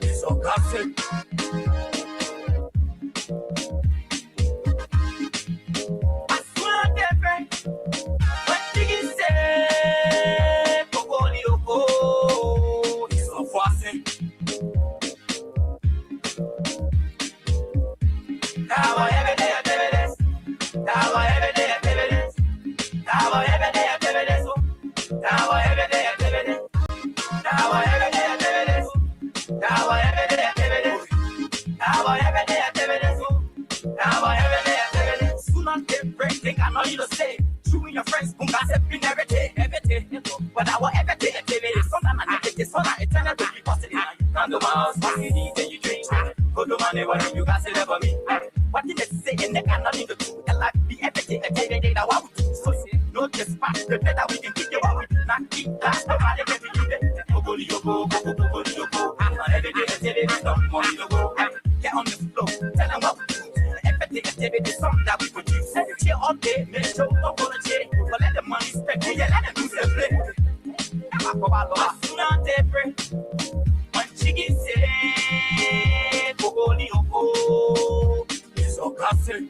It's a gossip. What did they say? And they cannot need the truth. And like the everything that what we do. So no dispatch, the better we can keep you what we do. Not keep that, nobody can do that. Every day, don't want to go. Get on the floor, tell them what we do. Everything activity, something that we produce. Chill all day, make sure don't go to jail. But let the money spend, yeah, let them do their play. When chicken say, it's so classic.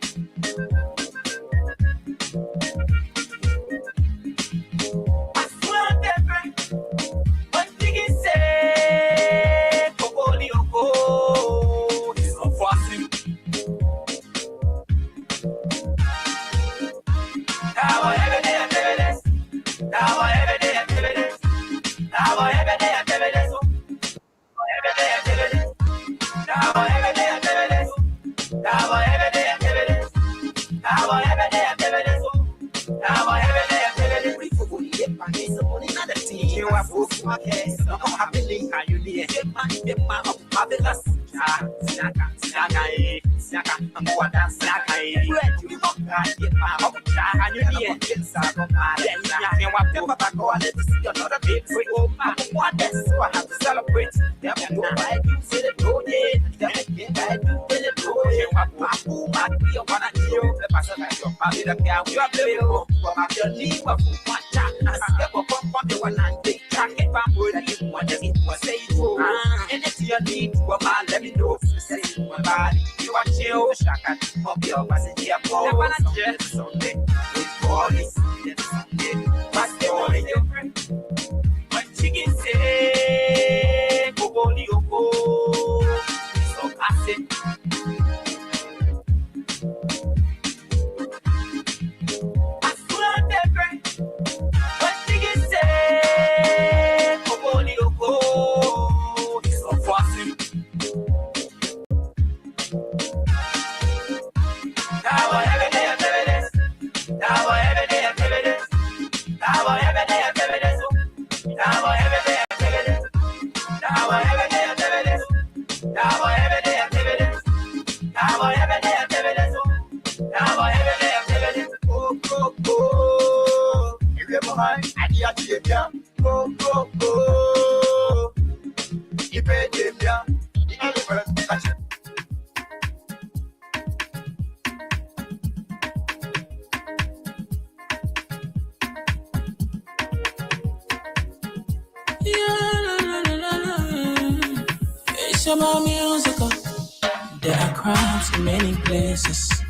There are crimes in many places,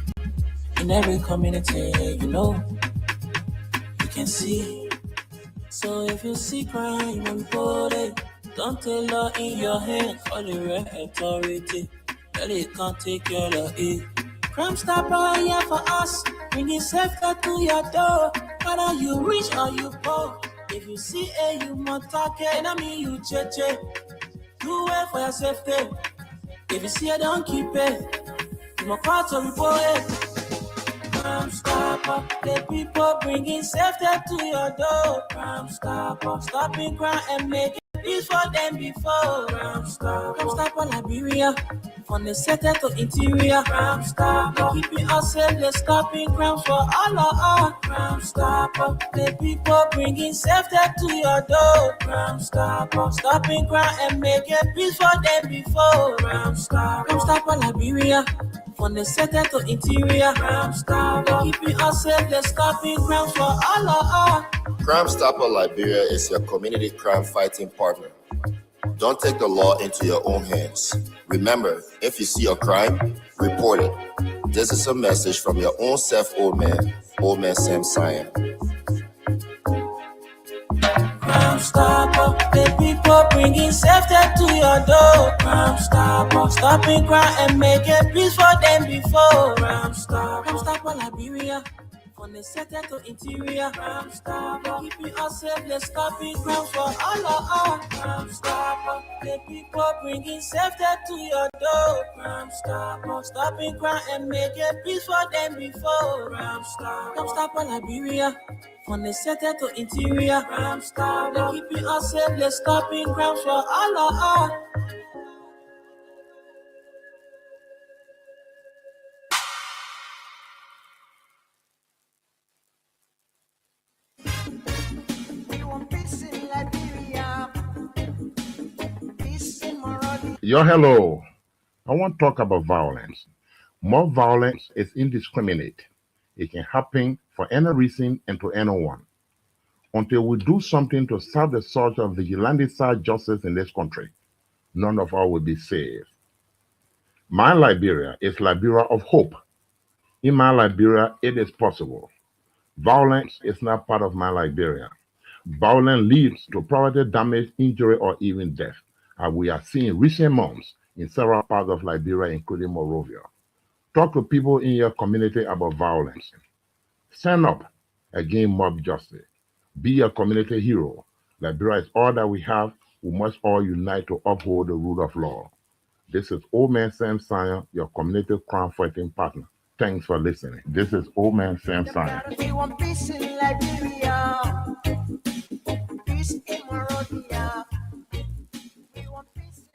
in every community, you know, you can see. So if you see crime and body, don't take law in your hand, call the right authority, that they can't take care of it. Crime Stopper here for us, bringing safety to your door, whether you rich or you poor. If you see a you must talk it, I mean you cheche. Do it for your safety. If you see it, don't keep it. You must call to report it. Crime Stopper, the people bringing safety to your door. Crime Stopper, stopping crime and making peace for them before. Crime Stopper, Liberia, from the center to interior. Crime Stopper, keeping us safe, they're stopping crimes for all of us. Crime Stopper, the people bringing safety to your door. Crime Stopper, stopping crime and making peace for them before. Crime Stopper, Liberia, from the center to interior. Crime Stopper, keeping us safe, they're stopping crimes for all of us. Crime Stopper Liberia is your community crime fighting partner. Don't take the law into your own hands. Remember, if you see a crime, report it. This is a message from your own self, Old Man Sam Cyan. Crime Stopper, the people bringing safety to your door. Crime Stopper, stopping crime and making peace for them before. Crime Stopper Liberia, from the center to interior. Crime Stopper, keeping us safe, let's stopping crime for all of us. Crime Stopper, the people bringing safety to your door. Crime Stopper, stopping crime and making peace for them before. Crime Stopper Liberia. From the center to interior, crime stop. They keeping us safe, let's stopping crime for all of us. Yo, hello. I want to talk about violence. More violence is indiscriminate. It can happen for any reason and to anyone. Until we do something to stop the surge of vigilante-style justice in this country, none of us will be safe. My Liberia is Liberia of hope. In my Liberia, it is possible. Violence is not part of my Liberia. Violence leads to property damage, injury, or even death, as we are seeing recent months in several parts of Liberia, including Monrovia. Talk to people in your community about violence. Stand up against mob justice. Be a community hero. Liberia is all that we have. We must all unite to uphold the rule of law. This is Old Man Sam Cyan, your community crime fighting partner. Thanks for listening. This is Old Man Sam Cyan. We want peace in Liberia. Peace in Monrovia. We want peace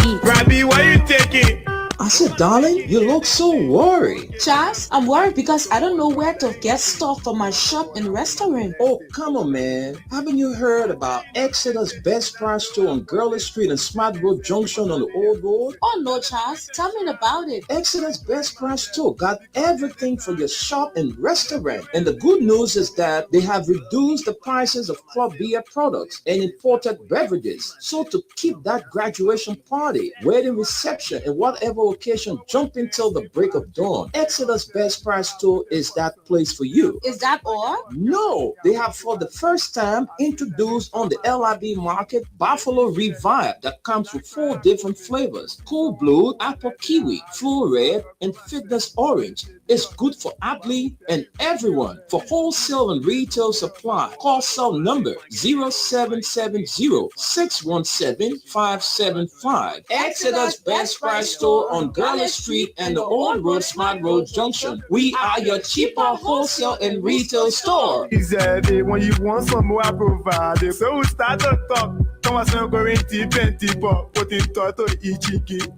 in Liberia. Rabbi, why you taking? I said, darling, you look so worried. Charles, I'm worried because I don't know where to get stuff for my shop and restaurant. Oh, come on, man. Haven't you heard about Exeter's Best Price Store on Gurley Street and Smart Road Junction on the Old Road? Oh, no, Charles. Tell me about it. Exeter's Best Price Store got everything for your shop and restaurant. And the good news is that they have reduced the prices of club beer products and imported beverages. So to keep that graduation party, wedding reception, and whatever occasion jumping till the break of dawn, Exeter's Best Price Store is that place for you. Is that all? No, they have for the first time introduced on the LIB market Buffalo Revive that comes with 4 different flavors: Cool Blue, Apple Kiwi, Full Red, and Fitness Orange. It's good for athlete and everyone. For wholesale and retail supply, call cell number 0770-617-575. Exeter's Best Price Store on Gurley Street and the Old Road Smart Road Junction. We are your cheaper wholesale and retail store. Exactly. When you want some more, I provide. So we start to talk. Come on, some going to 20 put in toto ichiki.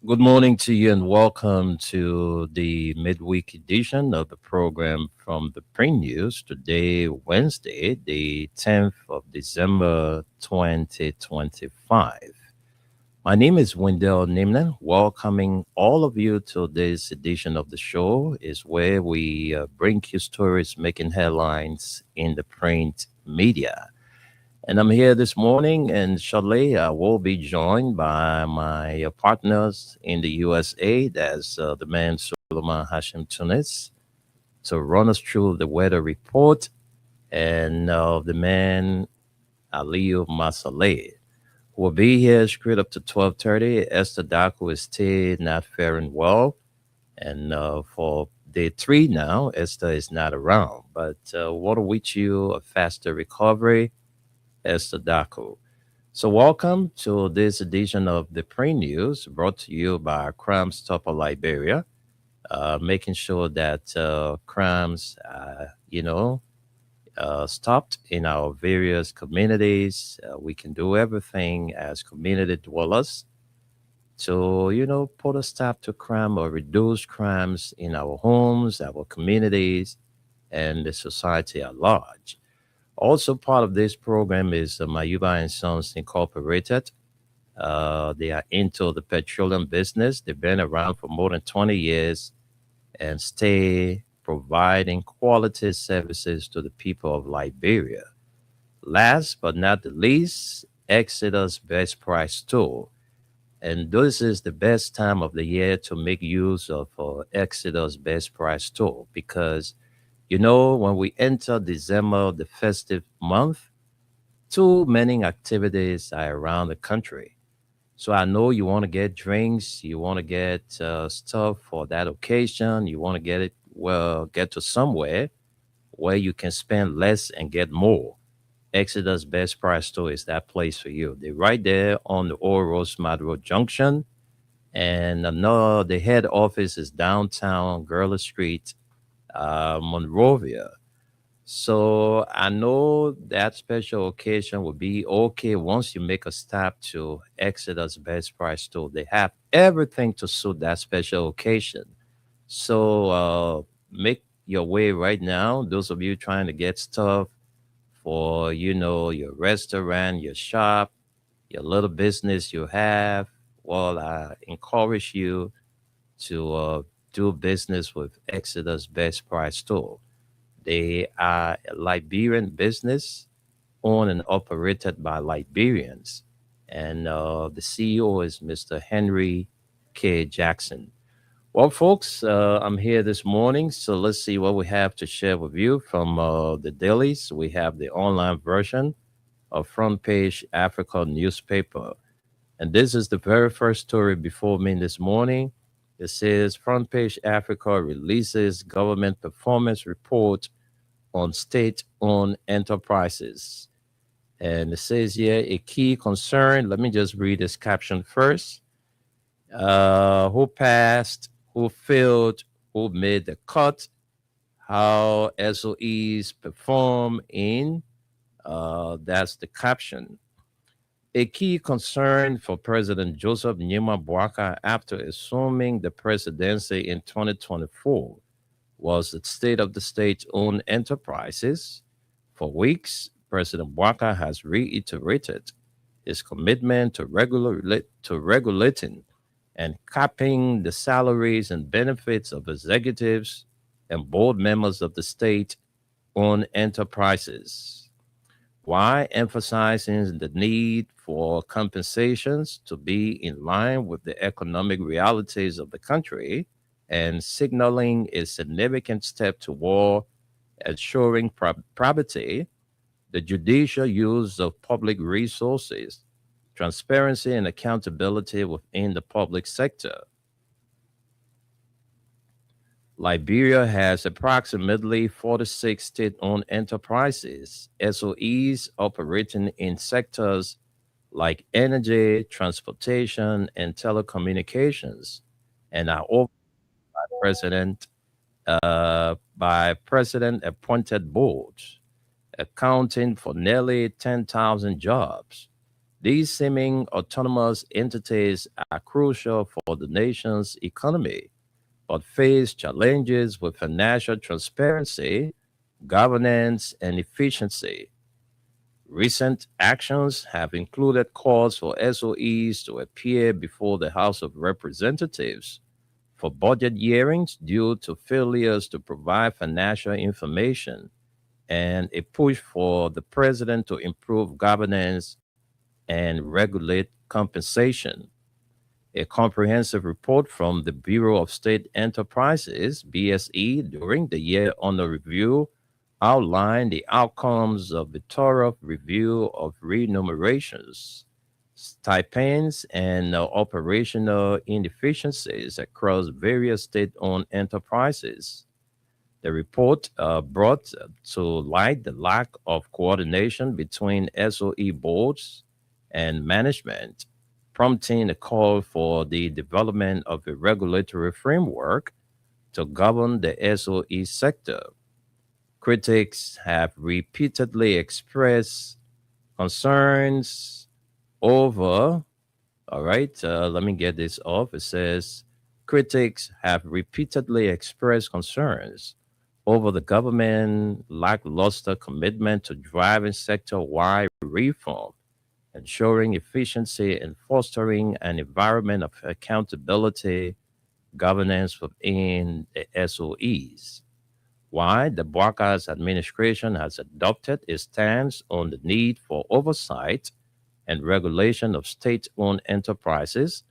Good morning to you and welcome to the midweek edition of the program from the PRINTNEWS. Today, Wednesday, the 10th of December, 2025. My name is Wendell Nimnan. Welcoming all of you to this edition of the show is where we bring you stories making headlines in the print media. And I'm here this morning, and shortly I will be joined by my partners in the USA. That's the man Suleiman Hashim Tunis to run us through the weather report, and the man Aliyu Masaleh who will be here straight up to 12:30. Esther Daku is still not faring well, and for day 3 now, Esther is not around. But want to wish you a faster recovery, Esther Daku. So welcome to this edition of the PRINTNEWS, brought to you by Crime Stopper Liberia, making sure that crimes, stopped in our various communities. We can do everything as community dwellers to, put a stop to crime or reduce crimes in our homes, our communities, and the society at large. Also, part of this program is Mayuba and Sons Incorporated. They are into the petroleum business. They've been around for more than 20 years and stay providing quality services to the people of Liberia. Last but not the least, Exeter's Best Price Tool. And this is the best time of the year to make use of Exeter's Best Price Tool because, when we enter December, the festive month, too many activities are around the country. So I know you want to get drinks, you want to get stuff for that occasion, you want to get to somewhere where you can spend less and get more. Exodus Best Price Store is that place for you. They're right there on the Old Rosemont Road Junction. And no, the head office is downtown Gurley Street, Monrovia. So I know that special occasion will be okay once you make a stop to Exodus Best Price Store. They have everything to suit that special occasion. So make your way right now. Those of you trying to get stuff for your restaurant, your shop, your little business you have. Well, I encourage you to do business with Exodus Best Price Store. They are a Liberian business owned and operated by Liberians. And the CEO is Mr. Henry K. Jackson. Well, folks, I'm here this morning, so let's see what we have to share with you from the dailies. We have the online version of Front Page Africa newspaper. And this is the very first story before me this morning. It says Front Page Africa releases government performance report on state-owned enterprises. And it says here a key concern. Let me just read this caption first. Who passed, who failed, who made the cut, how SOEs perform in, that's the caption. A key concern for President Joseph Numa Boakai after assuming the presidency in 2024 was the state of the state-owned enterprises. For weeks, President Boakai has reiterated his commitment to regulating and capping the salaries and benefits of executives and board members of the state-owned enterprises, while emphasizing the need for compensations to be in line with the economic realities of the country and signaling a significant step toward ensuring probity, the judicial use of public resources, transparency and accountability within the public sector. Liberia has approximately 46 state-owned enterprises, SOEs operating in sectors like energy, transportation, and telecommunications, and are over president by president-appointed boards, accounting for nearly 10,000 jobs. These seeming autonomous entities are crucial for the nation's economy, but face challenges with financial transparency, governance, and efficiency. Recent actions have included calls for SOEs to appear before the House of Representatives for budget hearings due to failures to provide financial information, and a push for the president to improve governance and regulate compensation. A comprehensive report from the Bureau of State Enterprises, BSE, during the year under review outlined the outcomes of the thorough review of remunerations, stipends, and operational inefficiencies across various state-owned enterprises. The report brought to light the lack of coordination between SOE boards and management, prompting a call for the development of a regulatory framework to govern the SOE sector. Critics have repeatedly expressed concerns over, all right, let me get this off. It says, critics have repeatedly expressed concerns over the government lackluster commitment to driving sector-wide reform, ensuring efficiency, and fostering an environment of accountability governance within the SOEs. Why the Bwaka's administration has adopted a stance on the need for oversight and regulation of state-owned enterprises,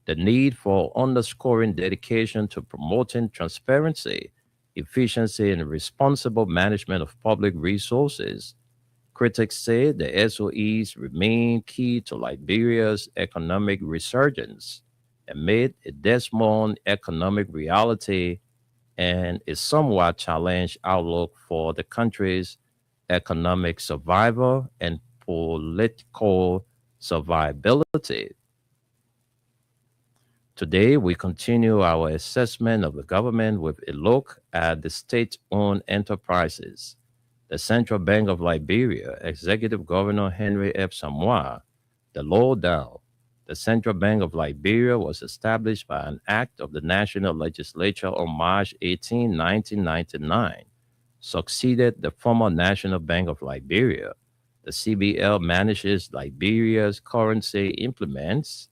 the need for underscoring dedication to promoting transparency, efficiency, and responsible management of public resources. Critics say the SOEs remain key to Liberia's economic resurgence amid a dismal economic reality and a somewhat challenged outlook for the country's economic survival and political survivability. Today, we continue our assessment of the government with a look at the state owned enterprises. The Central Bank of Liberia, Executive Governor Henry F. Samoa, the lowdown. The Central Bank of Liberia was established by an act of the National Legislature on March 18, 1999, succeeded the former National Bank of Liberia. The CBL manages Liberia's currency, implements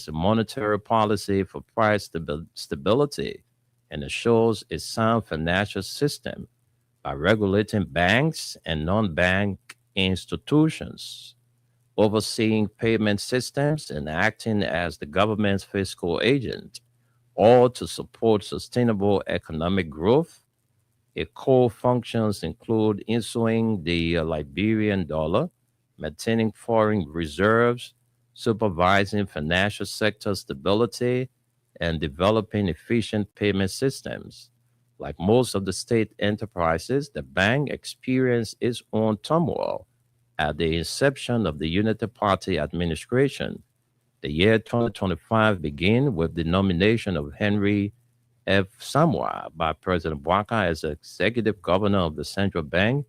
monetary policy for price stability, and assures a sound financial system by regulating banks and non-bank institutions, overseeing payment systems, and acting as the government's fiscal agent, all to support sustainable economic growth. Its core functions include issuing the Liberian dollar, maintaining foreign reserves, supervising financial sector stability, and developing efficient payment systems. Like most of the state enterprises, the bank experienced its own turmoil at the inception of the Unity Party administration. The year 2025 began with the nomination of Henry F. Samoa by President Bwaka as executive governor of the central bank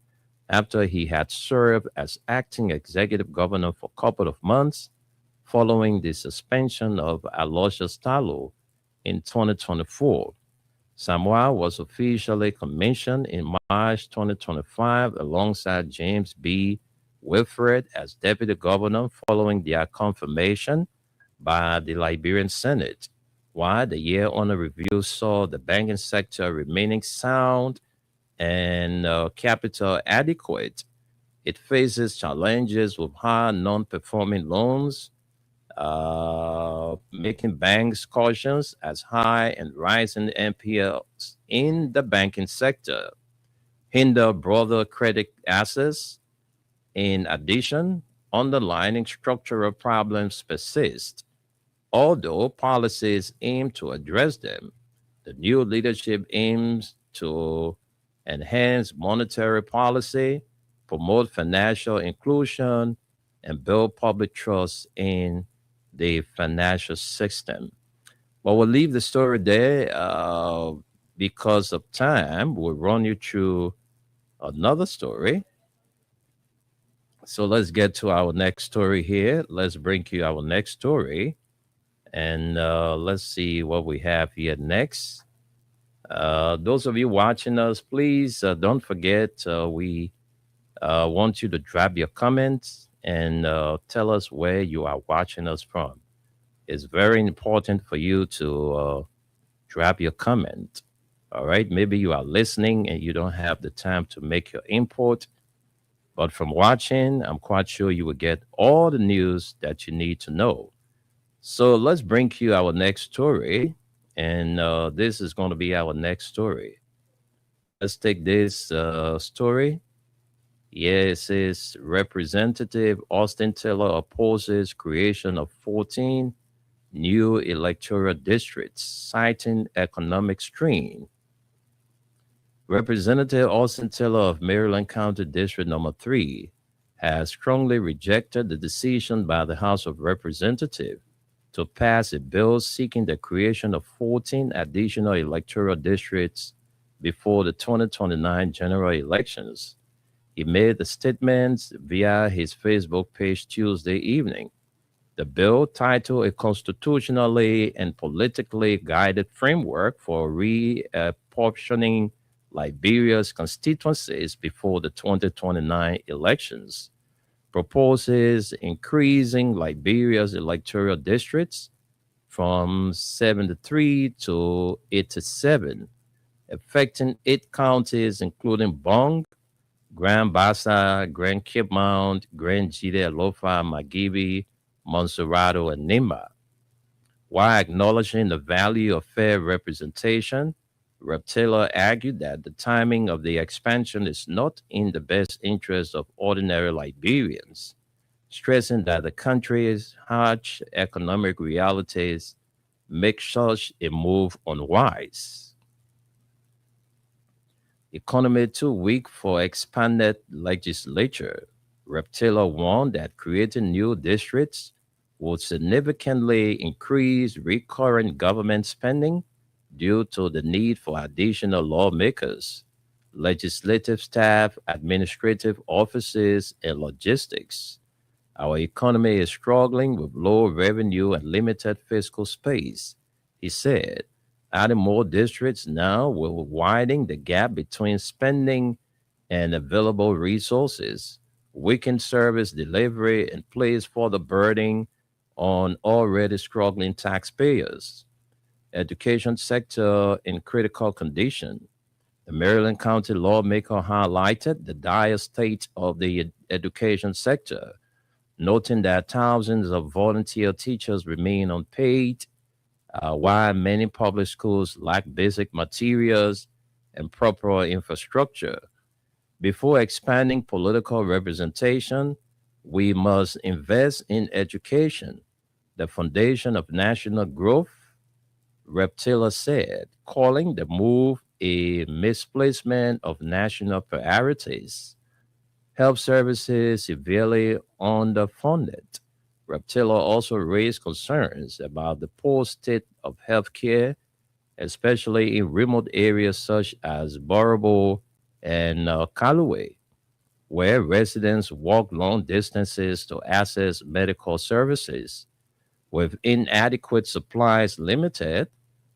after he had served as acting executive governor for a couple of months following the suspension of Aloysius Talo in 2024. Samoa was officially commissioned in March 2025 alongside James B. Wilfred as deputy governor following their confirmation by the Liberian Senate. While the year under review saw the banking sector remaining sound and capital adequate, it faces challenges with high non-performing loans, making banks cautious as high and rising NPLs in the banking sector hinder broader credit access. In addition, underlying structural problems persist. Although policies aim to address them, the new leadership aims to enhance monetary policy, promote financial inclusion, and build public trust in the financial system. Well, we'll leave the story there because of time. We'll run you through another story. So let's get to our next story here. Let's bring you our next story. And let's see what we have here next. Those of you watching us, please don't forget we want you to drop your comments and tell us where you are watching us from. It's very important for you to drop your comment. All right. Maybe you are listening and you don't have the time to make your input. But from watching, I'm quite sure you will get all the news that you need to know. So let's bring you our next story. And this is going to be our next story. Let's take this story. Yeah, it says Representative Austin Taylor opposes creation of 14 new electoral districts, citing economic strain. Representative Austin Taylor of Maryland County District Number 3 has strongly rejected the decision by the House of Representatives to pass a bill seeking the creation of 14 additional electoral districts before the 2029 general elections. He made the statements via his Facebook page Tuesday evening. The bill, titled A Constitutionally and Politically Guided Framework for Reapportioning Liberia's Constituencies Before the 2029 Elections, proposes increasing Liberia's electoral districts from 73 to 87, affecting 8 counties, including Bong, Grand Bassa, Grand Cape Mount, Grand Jide, Alofa, Magibi, Monserrato, and Nimba. While acknowledging the value of fair representation, Reptailor argued that the timing of the expansion is not in the best interest of ordinary Liberians, stressing that the country's harsh economic realities make such a move unwise. Economy too weak for expanded legislature. Reptailor warned that creating new districts would significantly increase recurrent government spending due to the need for additional lawmakers, legislative staff, administrative offices, and logistics. Our economy is struggling with low revenue and limited fiscal space, he said. Adding more districts now will widen the gap between spending and available resources, weaken service delivery, and place further burden on already struggling taxpayers. Education sector in critical condition. The Maryland County lawmaker highlighted the dire state of the education sector, noting that thousands of volunteer teachers remain unpaid, while many public schools lack basic materials and proper infrastructure. Before expanding political representation, we must invest in education, the foundation of national growth, Reptila said, calling the move a misplacement of national priorities. Health services severely underfunded. Reptila also raised concerns about the poor state of healthcare, especially in remote areas such as Borobo and Callaway, where residents walk long distances to access medical services. With inadequate supplies, limited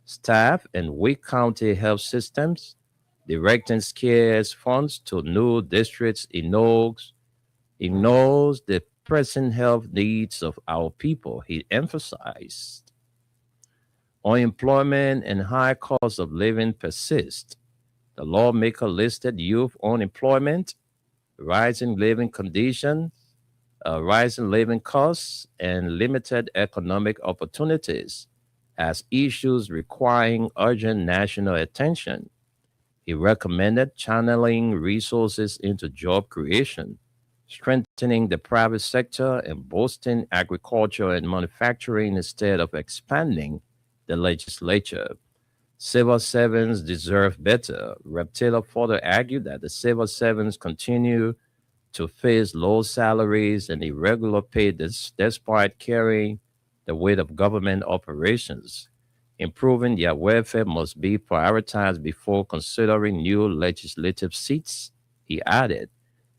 staff, and weak county health systems, directing scarce funds to new districts ignores the pressing health needs of our people, he emphasized. Unemployment and high cost of living persist. The lawmaker listed youth unemployment, rising living conditions, rising living costs, and limited economic opportunities as issues requiring urgent national attention. He recommended channeling resources into job creation, strengthening the private sector, and boosting agriculture and manufacturing instead of expanding the legislature. Civil servants deserve better. Reptila further argued that the civil servants continue to face low salaries and irregular pay despite carrying the weight of government operations. Improving their welfare must be prioritized before considering new legislative seats, he added.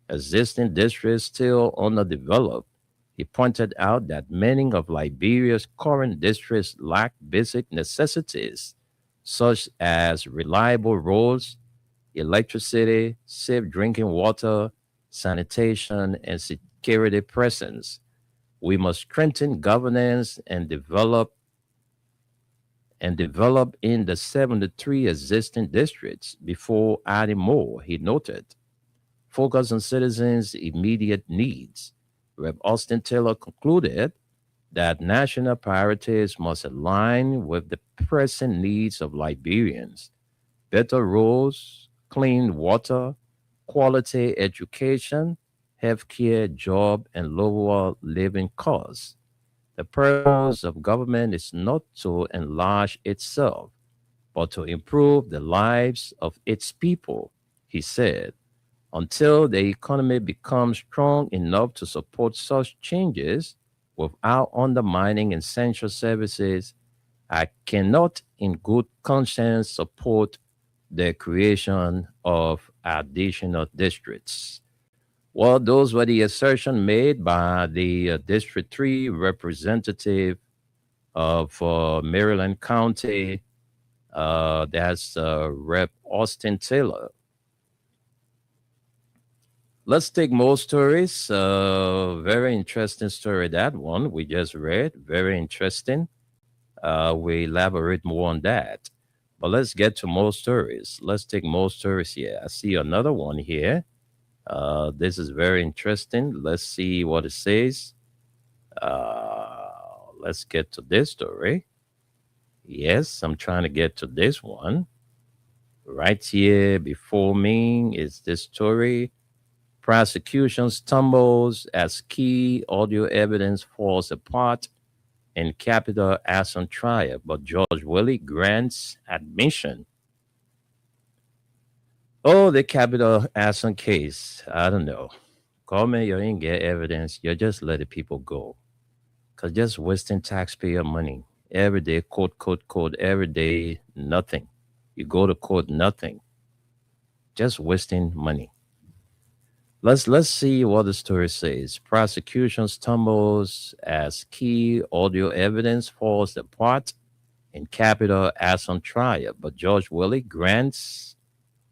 Existing districts still underdeveloped. He pointed out that many of Liberia's current districts lack basic necessities such as reliable roads, electricity, safe drinking water, sanitation, and security presence. We must strengthen governance and develop in the 73 existing districts before adding more, he noted. Focus on citizens' immediate needs. Rep. Austin Taylor concluded that national priorities must align with the pressing needs of Liberians. Better roads, clean water, quality education, healthcare, job, and lower living costs. The purpose of government is not to enlarge itself, but to improve the lives of its people, he said. Until the economy becomes strong enough to support such changes without undermining essential services, I cannot, in good conscience, support the creation of additional districts. Well, those were the assertions made by the District 3 representative of Maryland County. That's Rep. Austin Taylor. Let's take more stories. Very interesting story, that one we just read. Very interesting. We elaborate more on that. But let's get to more stories. Let's take more stories here. I see another one here. This is very interesting. Let's see what it says. Let's get to this story. Yes, I'm trying to get to this one. Right here before me is this story. Prosecution stumbles as key audio evidence falls apart in capital arson trial, but George Willie grants admission. Oh, the capital arson case. I don't know. Call me, you ain't get evidence. You just let the people go. Because just wasting taxpayer money. Every day, court, every day, nothing. You go to court, nothing. Just wasting money. Let's see what the story says. Prosecution stumbles as key audio evidence falls apart in capital arson trial, but George Willie grants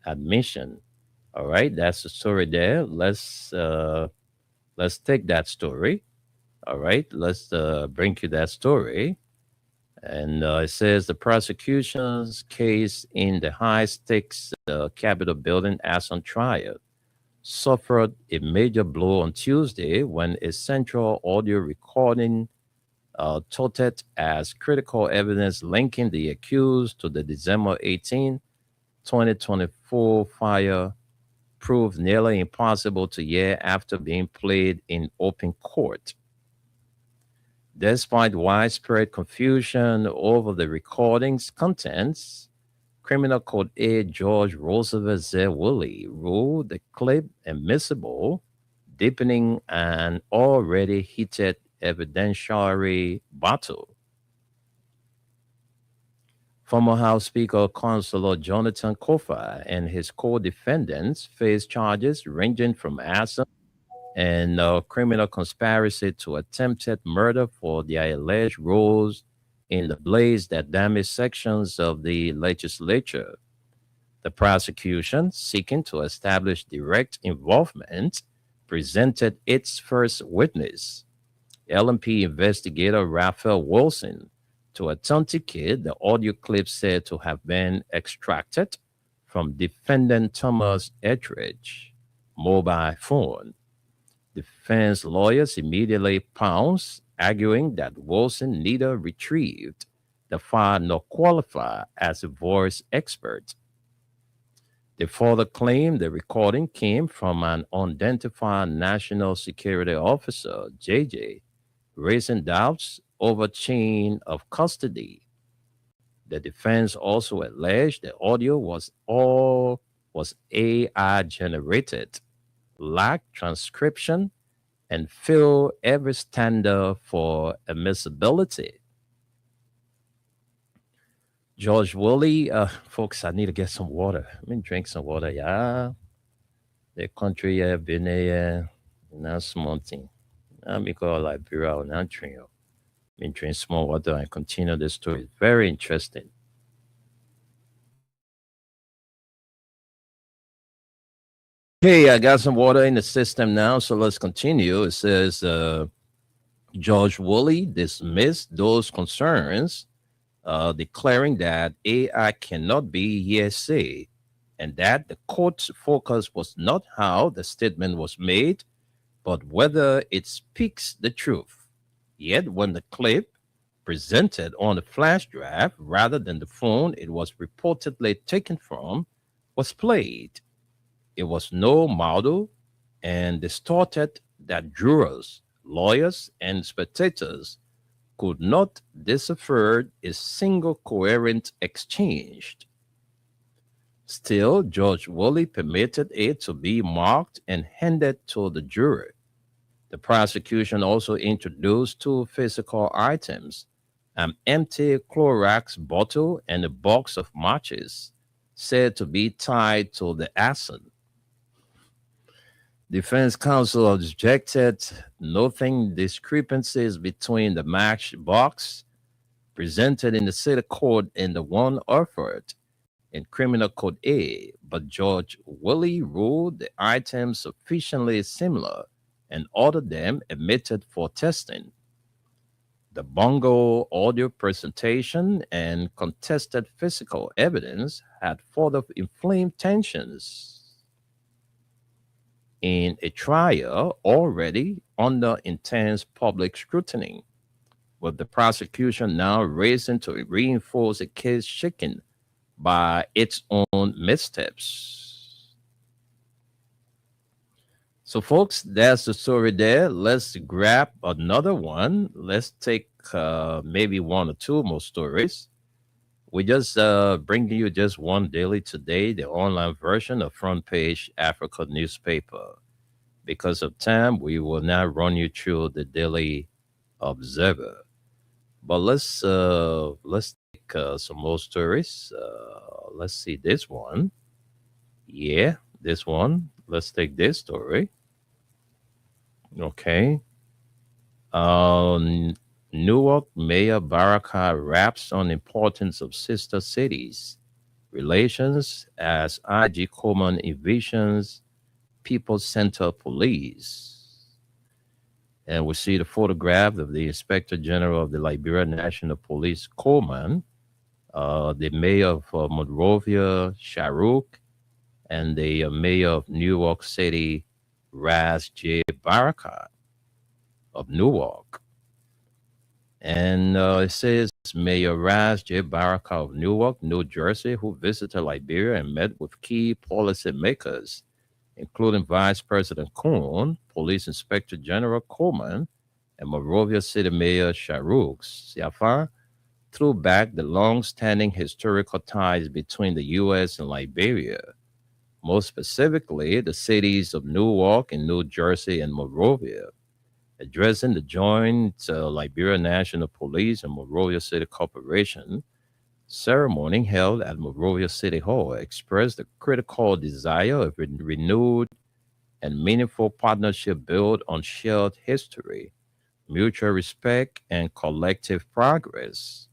admission. All right, that's the story there. Let's take that story. All right, let's bring you that story. And it says the prosecution's case in the high stakes Capitol building arson trial suffered a major blow on Tuesday when a central audio recording touted as critical evidence linking the accused to the December 18, 2024 fire proved nearly impossible to hear after being played in open court. Despite widespread confusion over the recording's contents, Criminal Code A George Roosevelt Z. Willie ruled the clip admissible, deepening an already heated evidentiary battle. Former House Speaker Councilor Jonathan Kofa and his co-defendants face charges ranging from arson and criminal conspiracy to attempted murder for their alleged roles in the blaze that damaged sections of the legislature. The prosecution, seeking to establish direct involvement, presented its first witness, LMP investigator Raphael Wilson, to authenticate the audio clip said to have been extracted from defendant Thomas Etheridge's mobile phone. Defense lawyers immediately pounced, arguing that Wilson neither retrieved the file nor qualified as a voice expert. They further claimed the recording came from an unidentified national security officer, JJ, raising doubts over chain of custody. The defense also alleged the audio was AI generated, lacked transcription, and failed every standard for admissibility. George Willie, folks, I need to get some water. Let me drink some water. Yeah, the country have been a not small thing. I'm call Liberia or not drink. I mean, drink small water and continue the story. Very interesting. Okay, I got some water in the system now, so let's continue. It says George Woolley dismissed those concerns, declaring that AI cannot be hearsay and that the court's focus was not how the statement was made, but whether it speaks the truth. Yet, when the clip presented on the flash drive rather than the phone it was reportedly taken from was played, it was no model and distorted that jurors, lawyers, and spectators could not decipher a single coherent exchange. Still, George Woolley permitted it to be marked and handed to the jury. The prosecution also introduced two physical items, an empty Clorox bottle and a box of matches, said to be tied to the arson. Defense counsel objected, noting discrepancies between the matchbox presented in the city court and the one offered in Criminal Code A, but Judge Woolley ruled the items sufficiently similar and ordered them admitted for testing. The bongo audio presentation and contested physical evidence had further inflamed tensions in a trial already under intense public scrutiny, with the prosecution now racing to reinforce a case shaken by its own missteps. So, folks, that's the story there. Let's grab another one. Let's take maybe one or two more stories. We just bringing you just one daily today, the online version of Front Page Africa newspaper. Because of time, we will not run you through the Daily Observer. But let's take some more stories. Let's see this one. Yeah, this one. Let's take this story. Okay. Um, Newark Mayor Baraka raps on importance of sister cities relations as IG Coleman envisions people center police. And we see the photograph of the Inspector General of the Liberia National Police, Coleman, the mayor of Monrovia, Sharouk, and the mayor of New York City, Raz J. Baraka of Newark. And it says Mayor Raz J. Baraka of Newark, New Jersey, who visited Liberia and met with key policymakers, including Vice President Kuhn, Police Inspector General Coleman, and Monrovia City Mayor Sharouk Siafa, threw back the long-standing historical ties between the U.S. and Liberia, most specifically the cities of Newark and New Jersey and Monrovia. Addressing the joint Liberia National Police and Monrovia City Corporation ceremony held at Monrovia City Hall expressed the critical desire of renewed and meaningful partnership built on shared history, mutual respect, and collective progress.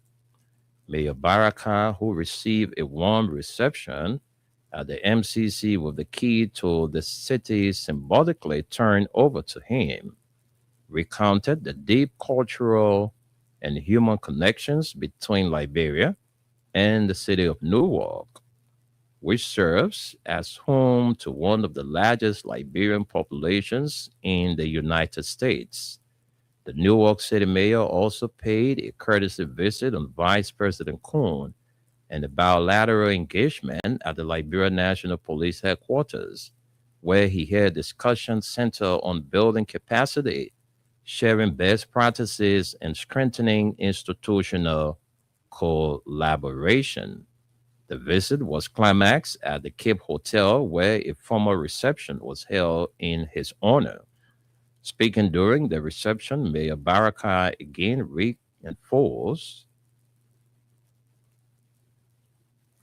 Mayor Baraka, who received a warm reception at the MCC with the key to the city symbolically turned over to him, recounted the deep cultural and human connections between Liberia and the city of Newark, which serves as home to one of the largest Liberian populations in the United States. The Newark City mayor also paid a courtesy visit on Vice President Kuhn and a bilateral engagement at the Liberia National Police headquarters, where he had discussions centered on building capacity, sharing best practices, and strengthening institutional collaboration. The visit was climaxed at the Cape Hotel, where a formal reception was held in his honor. Speaking during the reception, Mayor Baraka again reinforced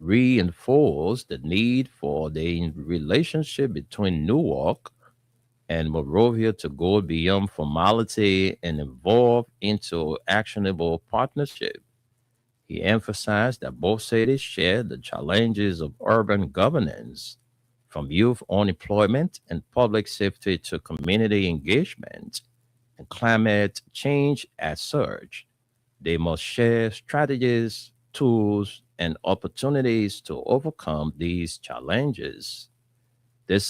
the need for the relationship between Newark and Monrovia to go beyond formality and evolve into actionable partnership. He emphasized that both cities share the challenges of urban governance, from youth unemployment and public safety to community engagement and climate change as such. They must share strategies, tools, and opportunities to overcome these challenges. This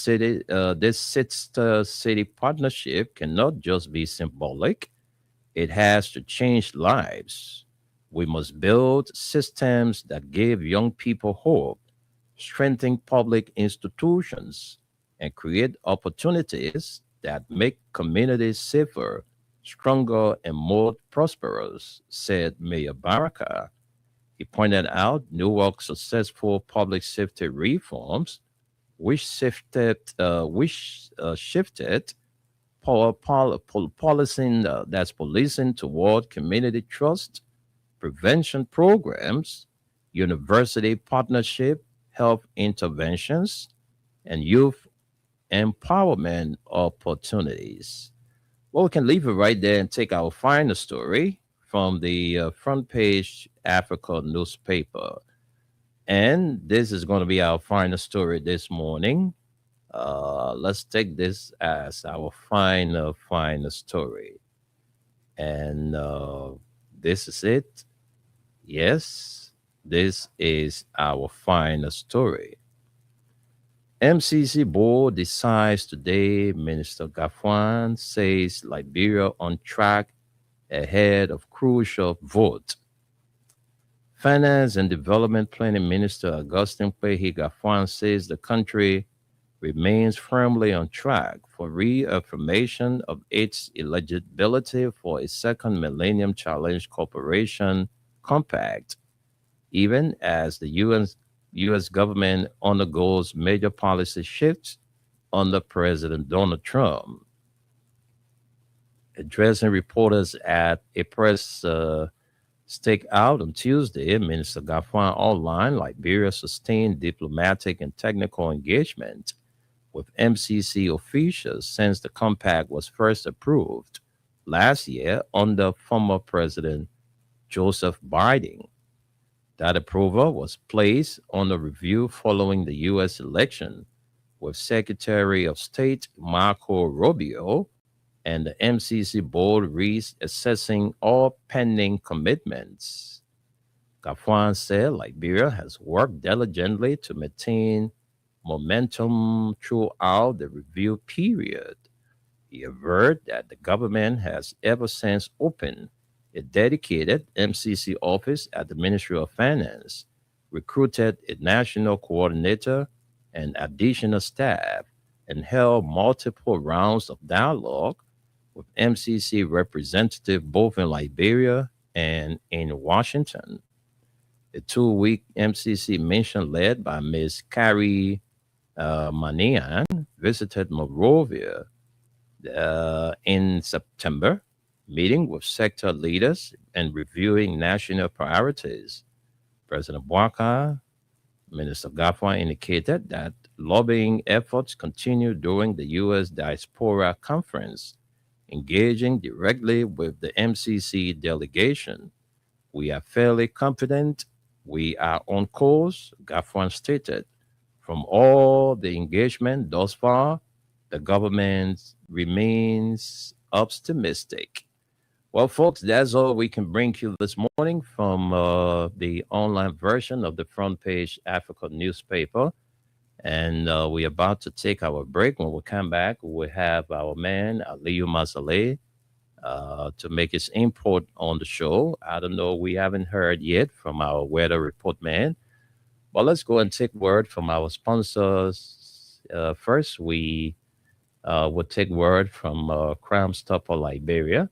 sister city partnership cannot just be symbolic, it has to change lives. We must build systems that give young people hope, strengthen public institutions, and create opportunities that make communities safer, stronger, and more prosperous, said Mayor Baraka. He pointed out Newark's successful public safety reforms, which shifted policing that's policing toward community trust, prevention programs, university partnership, health interventions, and youth empowerment opportunities. Well, we can leave it right there and take our final story from the front page Africa newspaper. And this is going to be our final story this morning. Let's take this as our final story. And this is it. Yes, this is our final story. MCC board decides today. Minister Gafwan says Liberia on track ahead of crucial vote. Finance and Development Planning Minister Augustine Pehi Gafwan says the country remains firmly on track for reaffirmation of its eligibility for a second Millennium Challenge Corporation Compact, even as the U.S. government undergoes major policy shifts under President Donald Trump. Addressing reporters at a press stakeout on Tuesday, Minister Gafwan outlined Liberia sustained diplomatic and technical engagement with MCC officials since the compact was first approved last year under former President Joseph Biden. That approval was placed under review following the U.S. election, with Secretary of State Marco Rubio and the MCC board reassessing all pending commitments. Gafwan said Liberia has worked diligently to maintain momentum throughout the review period. He averred that the government has ever since opened a dedicated MCC office at the Ministry of Finance, recruited a national coordinator and additional staff, and held multiple rounds of dialogue with MCC representatives both in Liberia and in Washington. A 2-week MCC mission led by Ms. Carrie Manian visited Monrovia in September, meeting with sector leaders and reviewing national priorities. President Bouaka, Minister Gafwan indicated that lobbying efforts continue during the U.S. Diaspora Conference, engaging directly with the MCC delegation. We are fairly confident we are on course, Gafwan stated. From all the engagement thus far, the government remains optimistic. Well, folks, that's all we can bring you this morning from the online version of the Front Page Africa newspaper. And we're about to take our break. When we come back, we have our man, Aliyu Masaleh, to make his input on the show. I don't know, we haven't heard yet from our weather report man. But let's go and take word from our sponsors. First, we will take word from Crime Stopper Liberia.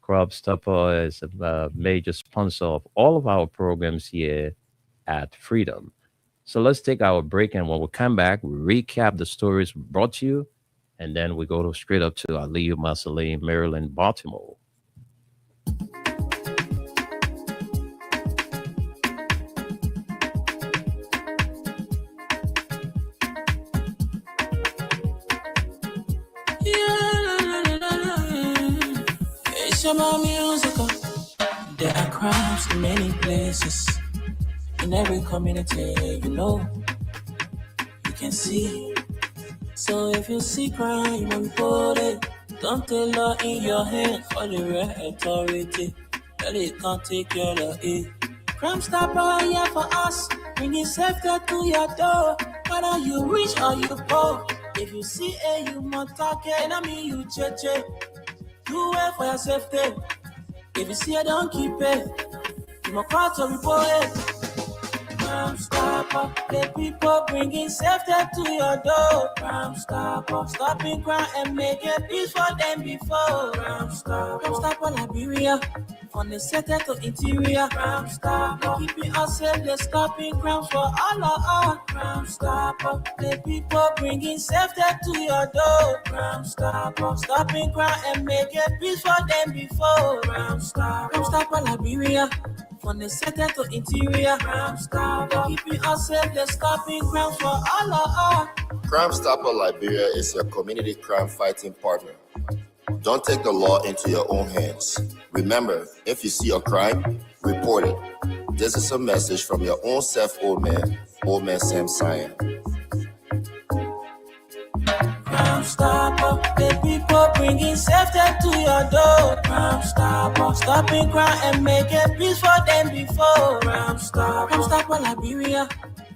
Crime Stopper is a major sponsor of all of our programs here at Freedom. So let's take our break, and when we come back, we recap the stories we brought to you, and then we go straight up to Aliyu Masaleh, Maryland, Baltimore. There are crimes in many places, in every community, you can see. So if you see crime, report it. Don't take law in your hand for the right authority. That it can't take care of it. Crime Stopper here for us, bringing safety to your door. Whether you rich or you poor, if you see a human target, I mean you check. Do it for your safety. If you see it, don't keep it. You must call to report it. Crime Stopper, the people bringing safety to your door. Crime Stopper, stopping crime and making peace for them before. Crime Stopper Liberia, from the center to interior. Crime Stopper, keeping us safe, they're stopping crimes for all of us. Crime Stopper, the people bringing safety to your door. Crime Stopper, stopping crime and making peace for them before. Crime Stopper Liberia, from the center to interior. Crime Stopper, keeping us safe, they're stopping crimes for all of us. Crime Stopper Liberia is your community crime fighting partner. Don't take the law into your own hands. Remember, if you see a crime, report it. This is a message from your own self, old man Sam Cyan. Crime Stopper, the people bringing safety to your door. Crime Stopper, Stopping crime and making peace for them before. Crime Stopper Liberia.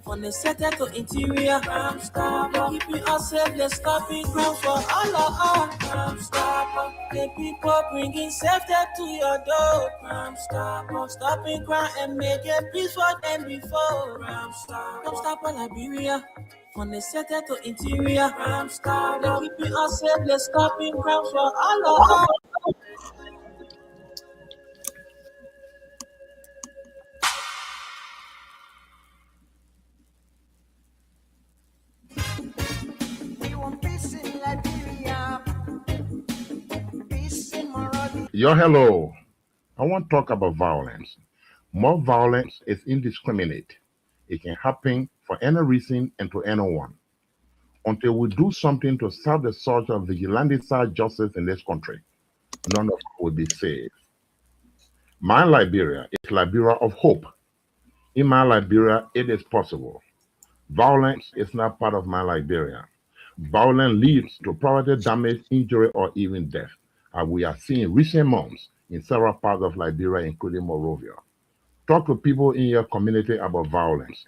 From the center to interior, Crime Stopper. Keeping us safe, let's stopping crime for all of us. Crime Stopper. The people bringing safety to your door. Crime Stopper. Stopping crime and making peace for them before. Crime Stopper Liberia. From the center to interior, Crime Stopper. Keeping us safe, let's stopping crime for all of us. Yo, hello. I want to talk about violence. More violence is indiscriminate. It can happen for any reason and to anyone. Until we do something to stop the surge of vigilante-side justice in this country, none of us will be safe. My Liberia is Liberia of hope. In my Liberia, it is possible. Violence is not part of my Liberia. Violence leads to property damage, injury, or even death, as we are seeing recent months in several parts of Liberia, including Monrovia. Talk to people in your community about violence.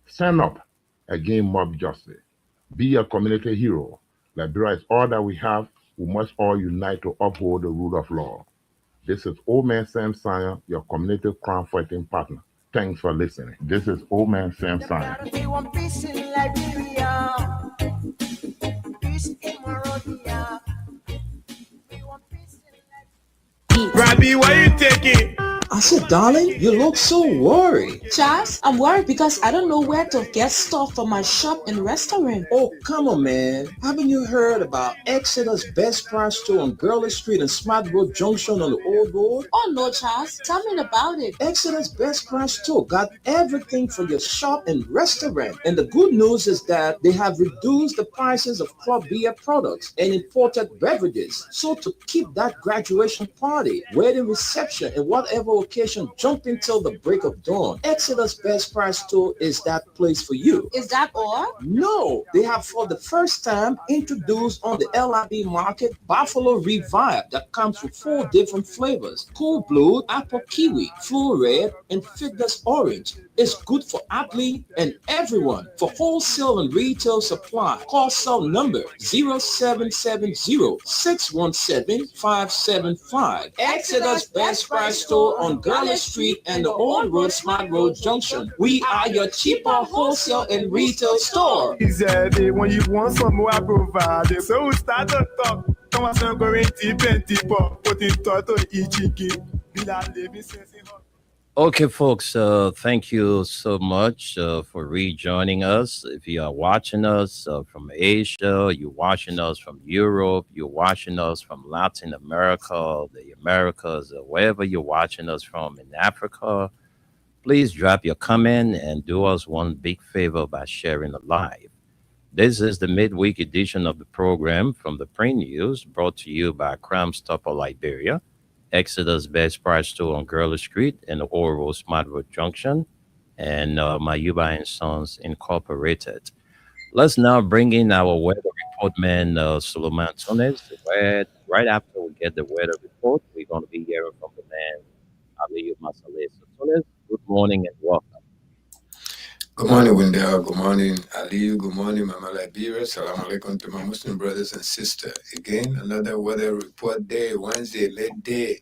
Stand up against mob justice. Be a community hero. Liberia is all that we have. We must all unite to uphold the rule of law. This is Old Man Sam Sanya, your community crime fighting partner. Thanks for listening. This is Old Man Sam Sanya. Robbie, why you taking? I said, darling, you look so worried. Charles, I'm worried because I don't know where to get stuff for my shop and restaurant. Oh, come on, man. Haven't you heard about Exeter's Best Price Store on Gurley Street and Smart Road Junction on the Old Road? Oh no, Charles, tell me about it. Exeter's Best Price Store got everything for your shop and restaurant. And the good news is that they have reduced the prices of club beer products and imported beverages. So to keep that graduation party, wedding reception, and whatever occasion jumping till the break of dawn, Exeter's Best Price Store is that place for you. Is that all? No, they have for the first time introduced on the LIB market Buffalo Revive that comes with 4 different flavors: Cool Blue, Apple Kiwi, Full Red, and Fitness Orange. It's good for athlete and everyone. For wholesale and retail supply, call cell number 0770-617-575. Exeter's Best Price Store on Gurley Street and the Old Road Smart Road Junction. We are your cheaper wholesale and retail store. Easy, when you want some more, I provide. So we start to talk. Come on, some going deep and deeper. Put in thought to each game. Living sense in her. Okay, folks, thank you so much for rejoining us. If you are watching us from Asia, you're watching us from Europe, you're watching us from Latin America, the Americas, wherever you're watching us from in Africa, please drop your comment and do us one big favor by sharing it live. This is the midweek edition of the program from the PRINTNEWS, brought to you by Crime Stopper Liberia, Exeter's Best Price Store on Gurley Street and the Oral Smart Road Junction, and Mayuba and Sons Incorporated. Let's now bring in our weather report man, Solomon Tunes. Where right after we get the weather report, we're going to be hearing from the man, Aliyu Masaleh. So, Tunes, good morning and welcome. Good morning, Wendell. Good morning, Aliyu. Good morning, Mama Liberia. Salam alaikum to my Muslim brothers and sisters. Again, another weather report day, Wednesday, midday,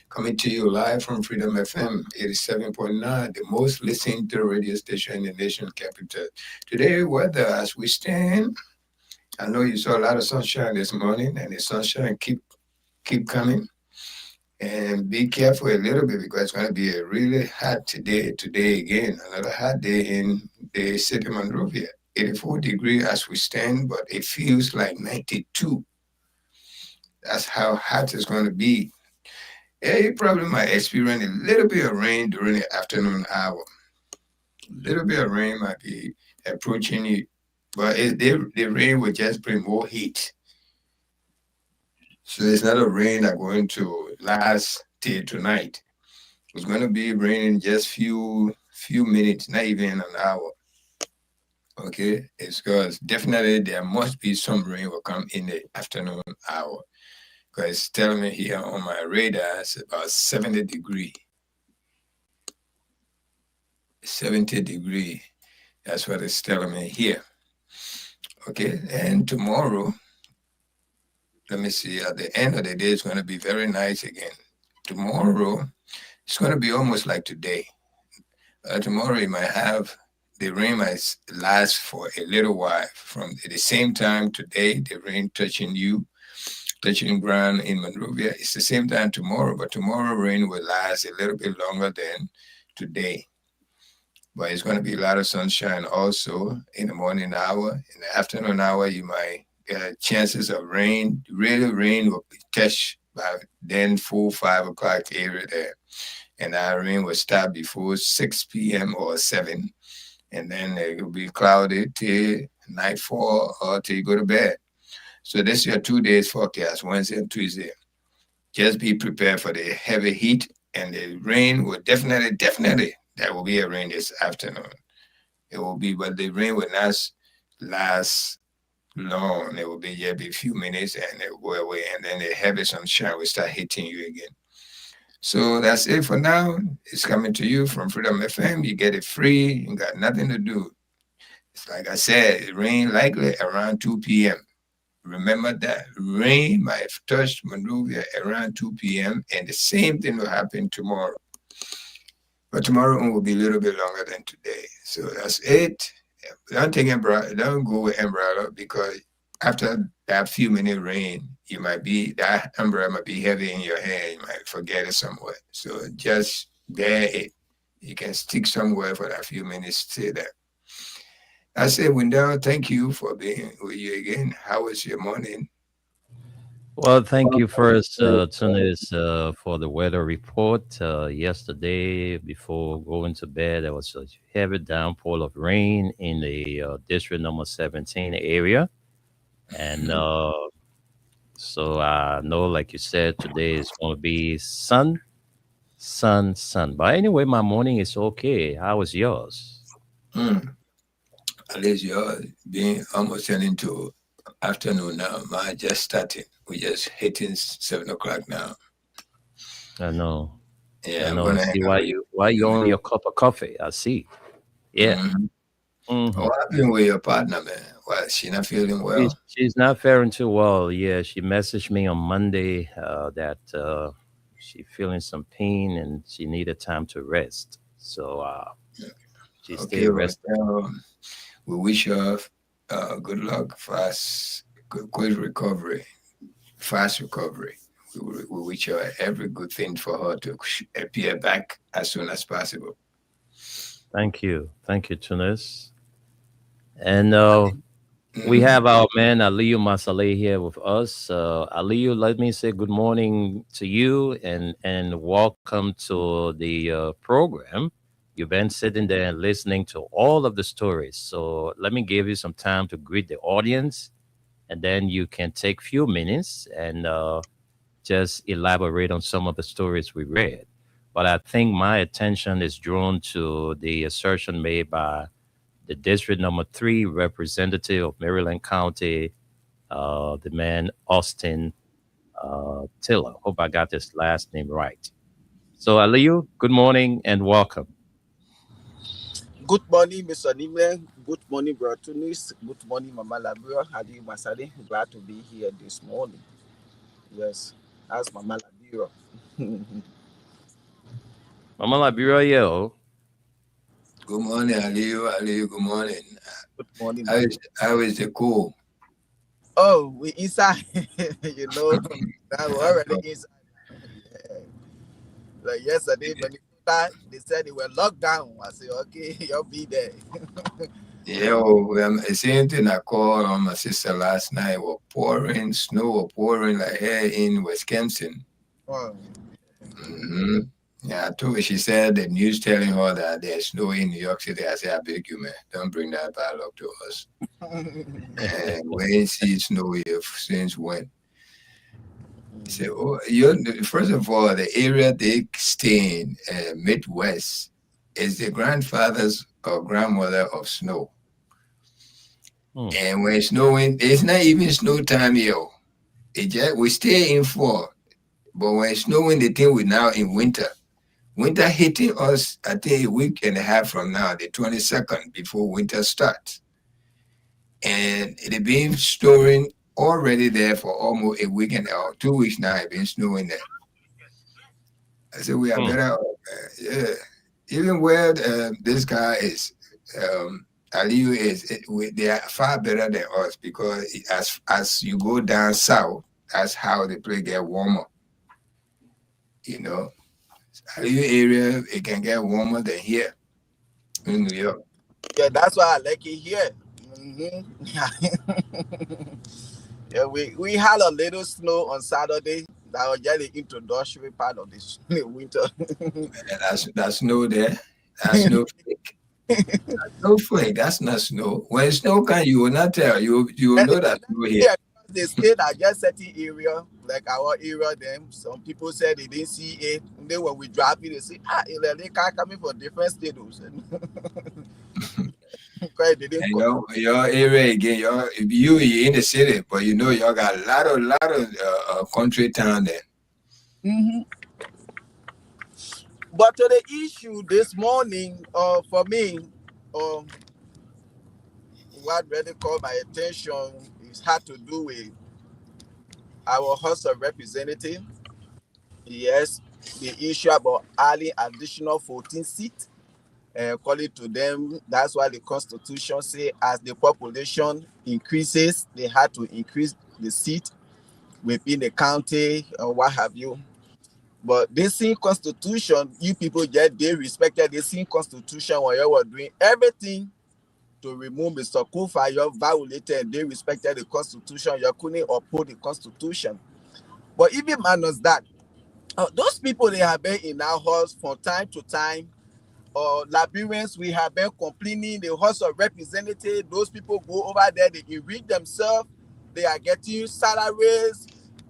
coming to you live from Freedom FM 87.9, the most listened to radio station in the nation capital. Today, weather as we stand, I know you saw a lot of sunshine this morning, and the sunshine keep coming. And be careful a little bit because it's going to be a really hot today again, another hot day in the city of Monrovia. 84 degrees as we stand, but it feels like 92. That's how hot it's going to be. Yeah, you probably might experience a little bit of rain during the afternoon hour. A little bit of rain might be approaching you, but the rain will just bring more heat. So it's not a rain that's going to last till tonight. It's going to be raining just few minutes, not even an hour. Okay, it's because definitely there must be some rain will come in the afternoon hour. Because it's telling me here on my radar it's about 70 degree. 70 degree. That's what it's telling me here. Okay, and tomorrow, let me see, at the end of the day, it's going to be very nice again. Tomorrow, it's going to be almost like today. Tomorrow, you might have the rain might last for a little while. From at the same time today, the rain touching ground in Monrovia. It's the same time tomorrow, but tomorrow rain will last a little bit longer than today. But it's going to be a lot of sunshine also in the morning hour. In the afternoon hour, you might get chances of rain. Really, rain will be touched by then 4, 5 o'clock area there. And that rain will start before 6 p.m. or 7. And then it will be cloudy till nightfall or till you go to bed. So this is your 2 days forecast, Wednesday and Tuesday. Just be prepared for the heavy heat, and the rain will definitely, there will be a rain this afternoon. It will be, but the rain will not last long. It will be just a few minutes and it will go away, and then the heavy sunshine will start hitting you again. So that's it for now. It's coming to you from Freedom FM. You get it free. You got nothing to do. It's like I said, it rain likely around 2 p.m. Remember that rain might touch Monrovia around 2 p.m. and the same thing will happen tomorrow. But tomorrow will be a little bit longer than today. So that's it. Don't take umbrella. Don't go with umbrella, because after that few minute rain, that umbrella might be heavy in your hand. You might forget it somewhere. So just bear it. You can stick somewhere for that few minutes. Stay there. I say, Wendell, thank you for being with you again. How was your morning? Well, thank you first, Tunis, for the weather report. Yesterday, before going to bed, there was a heavy downpour of rain in the district number 17 area. And so I know, like you said, today is going to be sun. But anyway, my morning is okay. How was yours? At least you're being almost turning to afternoon now. Mine just started. We just hitting 7 o'clock now. I know. Yeah, I know. I see why you own your cup of coffee. I see. Yeah. What happened with your partner, man? Well, she not feeling well? She's not faring too well. Yeah, she messaged me on Monday that she feeling some pain and she needed time to rest. So she stayed resting. We wish her good luck, quick recovery, fast recovery. We wish her every good thing for her to appear back as soon as possible. Thank you, Tunis. And we have our man Aliyu Masaleh here with us. Aliyu, let me say good morning to you and welcome to the program. You've been sitting there and listening to all of the stories. So let me give you some time to greet the audience, and then you can take a few minutes and just elaborate on some of the stories we read. But I think my attention is drawn to the assertion made by the district number 3 representative of Maryland County, the man Austin Tiller. Hope I got his last name right. So Aliyu, good morning and welcome. Good morning, Mr. Nimle. Good morning, Brother Tunis. Good morning, Mama Labura. Hadi Masade. Glad to be here this morning. Yes, that's Mama Labura. Mama Labura, yo. Good morning, Aliyu. Good morning. Good morning. How is the cool? Oh, we inside. You know, we're already inside. Yeah. Like yesterday, when they said they were locked down. I said, okay, you'll be there. Yeah, same thing I called on my sister last night. Was pouring snow, pouring like here in Wisconsin. Oh. Yeah, I told her, she said the news telling her that there's snow in New York City. I said, I beg you, man, don't bring that bad luck to us. And we ain't seen snow here since when? So, first of all, the area they stay in, Midwest, is the grandfathers or grandmother of snow. And when it's snowing, it's not even snow time here. we stay in fall, but when it's snowing, the thing we now in winter. Winter hitting us, I think, a week and a half from now, the 22nd, before winter starts. And it been snowing already there for almost a week and 2 weeks now. It's been snowing there. I said we are better. Yeah, even where this guy is, Aliyu is, they are far better than us because as you go down south, that's how the place get warmer. You know, Aliyu area it can get warmer than here in New York. Yeah, that's why I like it here. Yeah, we had a little snow on Saturday. That was just the introductory part of the winter. And that's snow there. That's snowflake. Snowflake. That's not snow. When snow comes, you will not tell. You will know that snow here. Yeah, they stayed at just certain area, like our area. Them some people said they didn't see it. And then when we drive it, they say, they can't coming from different states. They didn't and your area again, you're in the city, but you know y'all got a lot of country town there. Mm-hmm. But to the issue this morning, for me, what really caught my attention is had to do with our House of Representatives. Yes, the issue about adding additional 14 seats. According to them, that's why the Constitution say as the population increases, they had to increase the seat within the county or what have you. But this same Constitution, you people they respected the same Constitution when you were doing everything to remove Mr. Kufa. You violated and they respected the Constitution. You couldn't uphold the Constitution. But even minus that, those people, they have been in our house from time to time. Liberians, we have been complaining, the House of Representatives, those people go over there, they enrich themselves, they are getting salaries,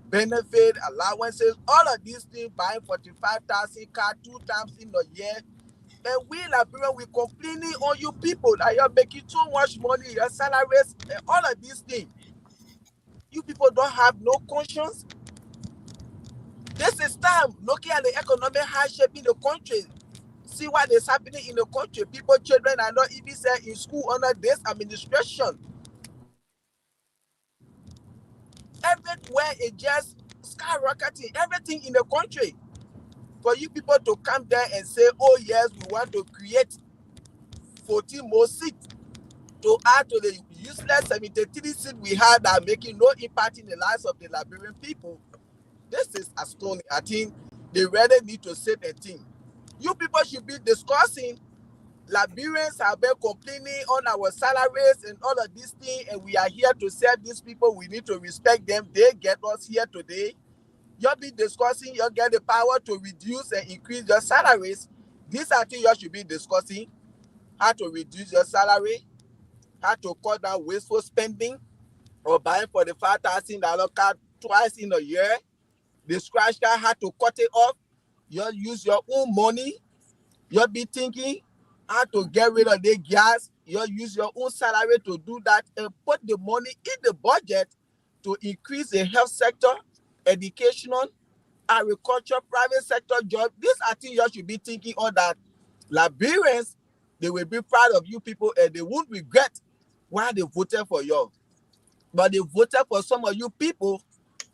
benefit, allowances, all of these things, buying 45,000 cars 2 times in a year. And we Liberians, we complaining on you people that you're making too much money, your salaries, and all of these things. You people don't have no conscience. This is time looking at the economic hardship in the country. See what is happening in the country. People, children are not even in school under this administration. Everywhere is just skyrocketing. Everything in the country. For you people to come there and say, oh yes, we want to create 14 more seats to add to the useless 73 seats we have that are making no impact in the lives of the Liberian people. This is astounding. I think they really need to say the thing. You people should be discussing. Liberians have been complaining on our salaries and all of these things, and we are here to serve these people. We need to respect them. They get us here today. You'll be discussing, you'll get the power to reduce and increase your salaries. These are things you should be discussing. How to reduce your salary, how to cut down wasteful spending, or buying for the $5,000 card twice in a year. The scratch card, how to cut it off. You'll use your own money. You'll be thinking how to get rid of the gas. You'll use your own salary to do that and put the money in the budget to increase the health sector, educational, agriculture, private sector job. These are things you should be thinking on that. Liberians, they will be proud of you people and they won't regret why they voted for you. But they voted for some of you people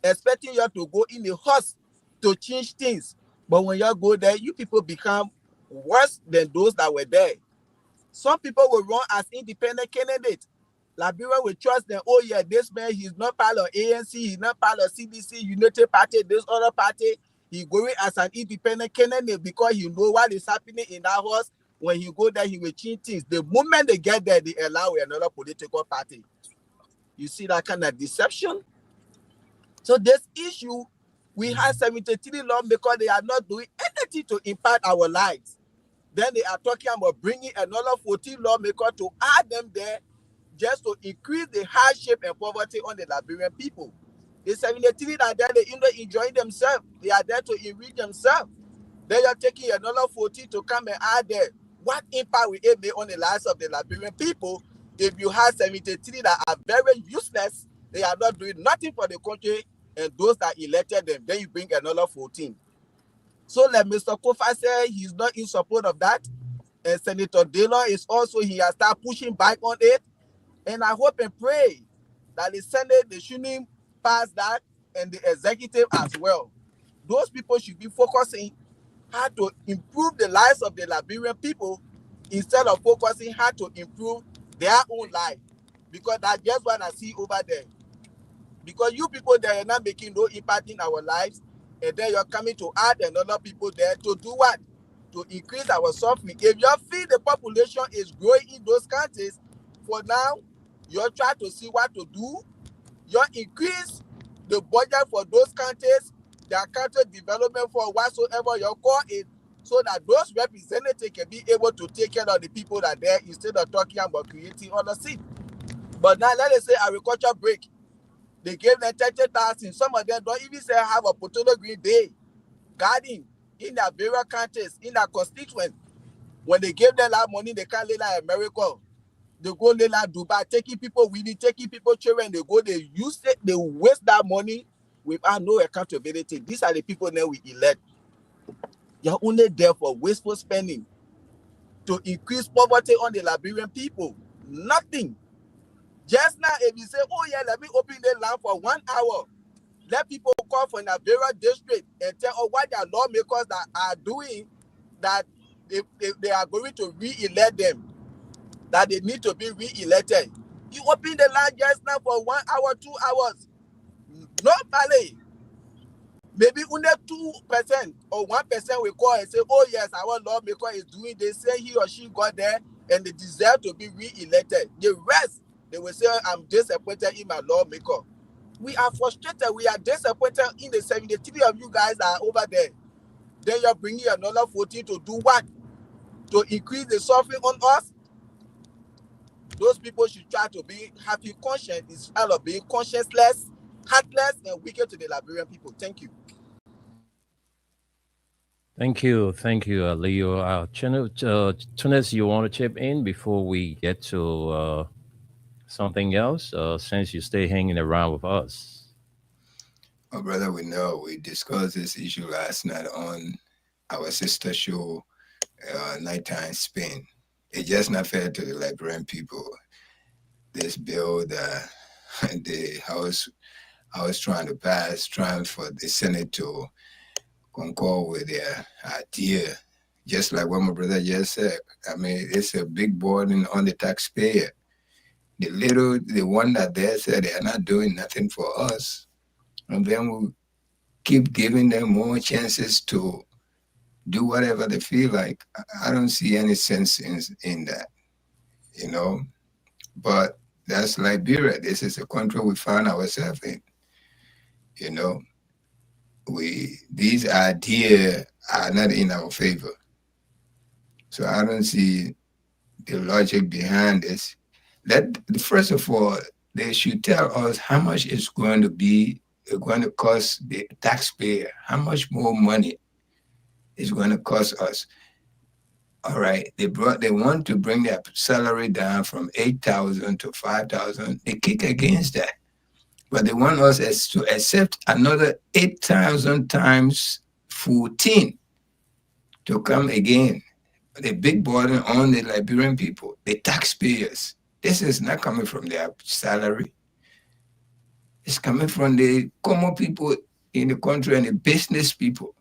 expecting you to go in the house to change things. But when you go there, you people become worse than those that were there. Some people will run as independent candidates. Liberia will trust them. Oh yeah, this man, he's not part of ANC, he's not part of CDC, Unity Party, this other party. He's going as an independent candidate because he know what is happening in that house. When he go there, he will change things. The moment they get there, they allow another political party. You see that kind of deception? So this issue, we have 73 lawmakers, they are not doing anything to impact our lives. Then they are talking about bringing another 14 lawmakers to add them there just to increase the hardship and poverty on the Liberian people. The 73 are there, they enjoying themselves. They are there to enrich themselves. They are taking another 14 to come and add there. What impact will it make on the lives of the Liberian people if you have 73 that are very useless? They are not doing nothing for the country. and those that elected them, then you bring another 14. So like Mr. Kofa said, he's not in support of that. And Senator Taylor is also, he has started pushing back on it. And I hope and pray that the Senate, they shouldn't pass that, and the executive as well. Those people should be focusing how to improve the lives of the Liberian people instead of focusing how to improve their own life. Because that's just what I see over there. Because you people there are not making no impact in our lives, and then you're coming to add another people there to do what? To increase our suffering. If you feel the population is growing in those countries, for now, you're trying to see what to do. You increase the budget for those countries, their country development for whatsoever you call it, so that those representatives can be able to take care of the people that are there instead of talking about creating other seat. But now let us say agriculture break. They gave them 30,000. Some of them don't even say have a potato green day garden in their various countries, in their constituents. When they gave them that money, they can't lay like America. They go lay like Dubai, taking people winning, taking people children. They go, they use it, they waste that money without no accountability. These are the people that we elect. You're only there for wasteful spending to increase poverty on the Liberian people. Nothing. Just now, if you say, oh yeah, let me open the land for 1 hour, let people call from the various district and tell what their lawmakers that are doing, that they are going to re-elect them, that they need to be re-elected. You open the land just now for 1 hour, 2 hours. Normally, maybe only 2% or 1% will call and say, oh yes, our lawmaker is doing this, say he or she got there and they deserve to be re-elected. The rest, they will say, I'm disappointed in my lawmaker. We are frustrated. We are disappointed in the 73 of you guys that are over there. Then you're bringing another 14 to do what? To increase the suffering on us? Those people should try to be happy conscious instead of being conscienceless, heartless, and wicked to the Liberian people. Thank you. Thank you, Leo. Tunis, you want to chip in before we get to something else? Since you stay hanging around with us. Oh, brother, we know we discussed this issue last night on our sister show, Nighttime Spin. It's just not fair to the Liberian people. This bill that the House trying to pass, trying for the Senate to concur with their idea, just like what my brother just said. I mean, it's a big burden on the taxpayer. The one that they said they are not doing nothing for us, and then we keep giving them more chances to do whatever they feel like. I don't see any sense in that, you know. But that's Liberia. This is a country we found ourselves in, you know. These ideas are not in our favor. So I don't see the logic behind this. First of all, they should tell us how much it's going to cost the taxpayer, how much more money it's going to cost us. All right, they want to bring their salary down from 8,000 to 5,000. They kick against that. But they want us to accept another 8,000 times 14 to come again. The big burden on the Liberian people, the taxpayers. This is not coming from their salary. It's coming from the common people in the country and the business people.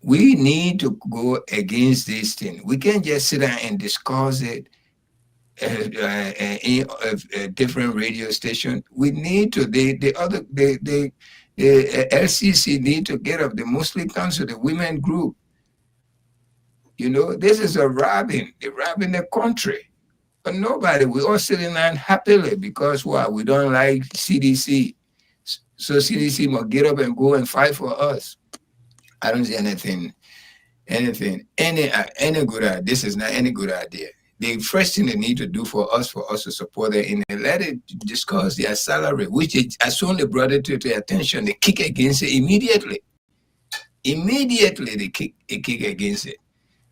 We need to go against this thing. We can't just sit down and discuss it in a different radio station. We need to, the LCC need to get up, the Muslim Council, the women group. You know, this is a robbing. They're robbing the country. But nobody, we all sitting down happily because what? We don't like CDC. So CDC must get up and go and fight for us. I don't see any good idea. This is not any good idea. The first thing they need to do for us to support them, and let it discuss their salary, which as soon as they brought it to their attention, they kick against it immediately. Immediately they kick against it.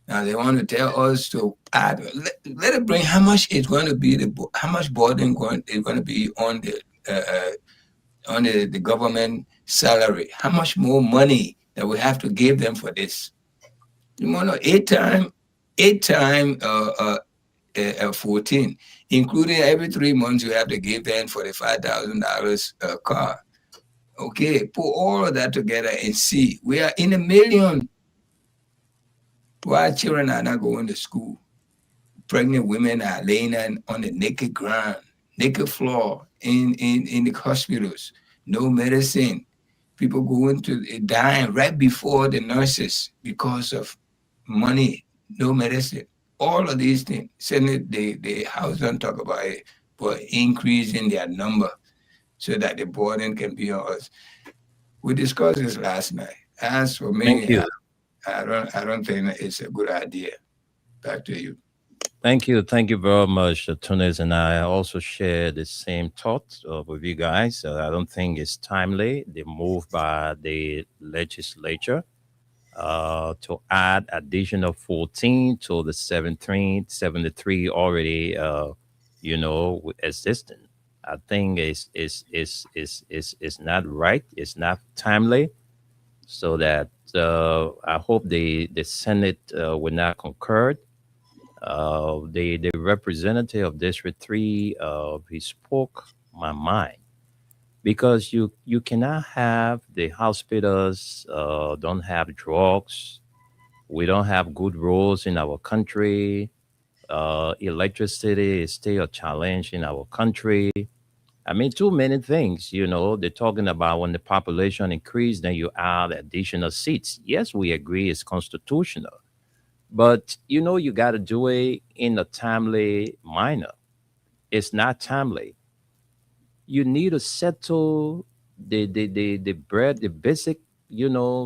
Now they want to tell us to add. Let it bring how much it's going to be, how much burden is going to be on on the government salary. How much more money that we have to give them for this? You know, 14, including every 3 months you have to give them $45,000 a car. Okay, put all of that together and see. We are in a million. Why children are not going to school? Pregnant women are laying on the naked ground, naked floor in the hospitals. No medicine. People going to dying right before the nurses because of money, no medicine. All of these things. Senate, the House don't talk about it, but increasing their number so that the burden can be on us. We discussed this last night. As for Thank me, you. I don't think it's a good idea. Back to you. Thank you. Thank you very much, Tunis. And I also share the same thought with you guys. I don't think it's timely. The move by the legislature to add additional 14 to the 17, 73 already, existing. I think is not right. It's not timely. So that I hope the Senate will not concur. The representative of District 3, he spoke my mind because you cannot have the hospitals don't have drugs. We don't have good roads in our country. Electricity is still a challenge in our country. I mean, too many things. They're talking about when the population increase, then you add additional seats. Yes, we agree it's constitutional, but you got to do it in a timely manner. It's not timely. You need to settle the basic,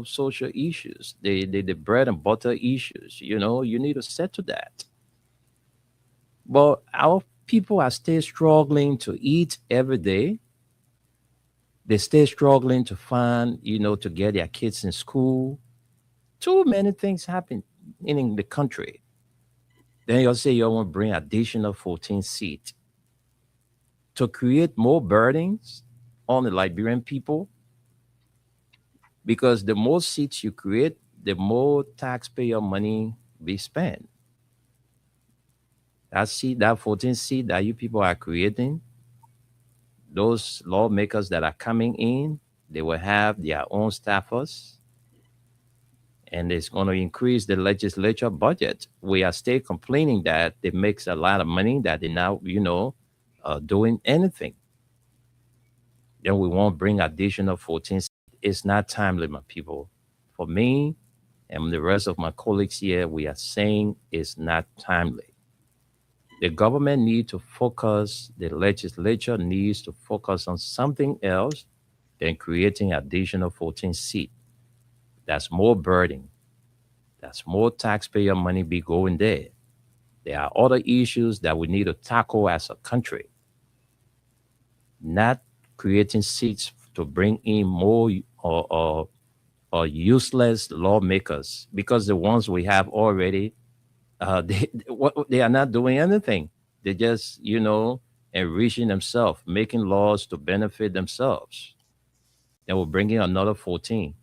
social issues, the bread and butter issues. You need to settle that. But our people are still struggling to eat every day. They still struggling to find, to get their kids in school. Too many things happen in the country. Then you'll say you want to bring additional 14 seats to create more burdens on the Liberian people. Because the more seats you create, the more taxpayer money be spent. That 14 seat that you people are creating, those lawmakers that are coming in, they will have their own staffers, and it's going to increase the legislature budget. We are still complaining that it makes a lot of money that they now, doing anything. Then we won't bring additional 14 seats. It's not timely, my people. For me and the rest of my colleagues here, we are saying it's not timely. The government needs to focus, the legislature needs to focus on something else than creating additional 14 seats. That's more burden. That's more taxpayer money be going there. There are other issues that we need to tackle as a country. Not creating seats to bring in more or useless lawmakers, because the ones we have already, they are not doing anything. They just, enriching themselves, making laws to benefit themselves. Then we're bringing another 14.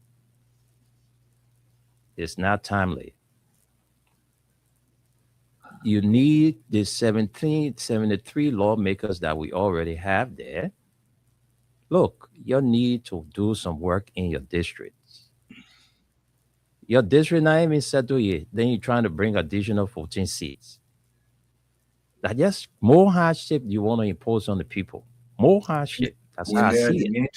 It's not timely. You need the 73 lawmakers that we already have there. Look, you need to do some work in your districts. Your district not even settled yet. Then you're trying to bring additional 14 seats. That just more hardship you want to impose on the people. More hardship. That's how I see it.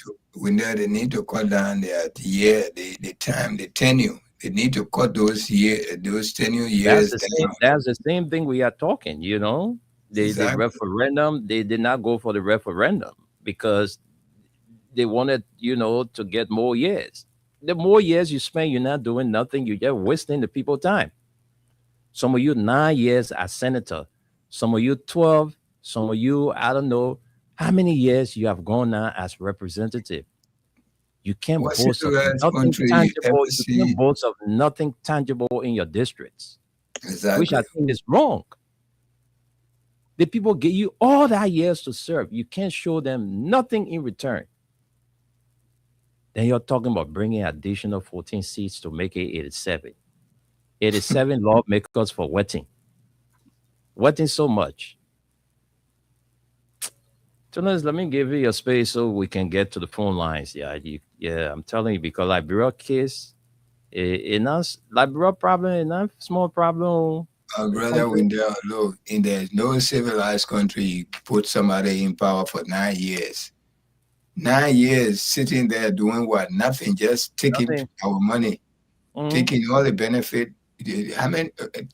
They need to cut down the time, the tenure. They need to cut those tenure years down. That's the same thing we are talking, The referendum, they did not go for the referendum because they wanted, to get more years. The more years you spend, you're not doing nothing. You're just wasting the people time. Some of you 9 years as senator, some of you 12, some of you, I don't know how many years you have gone now as representative. You can't boast of nothing tangible. You can't boast of nothing tangible in your districts. Exactly. Which I think is wrong. The people give you all that years to serve. You can't show them nothing in return. Then you're talking about bringing additional 14 seats to make it 87. 87 lawmakers for wetting. Wetting so much. Tunas, let me give you your space so we can get to the phone lines. Yeah, I'm telling you, because Liberia case, enough Liberia problem, enough small problem. The Brother country. Wendell, look, in there's no civilized country you put somebody in power for 9 years. 9 years sitting there doing what? Nothing, just taking Nothing. our money, Mhm. taking all the benefit. I mean,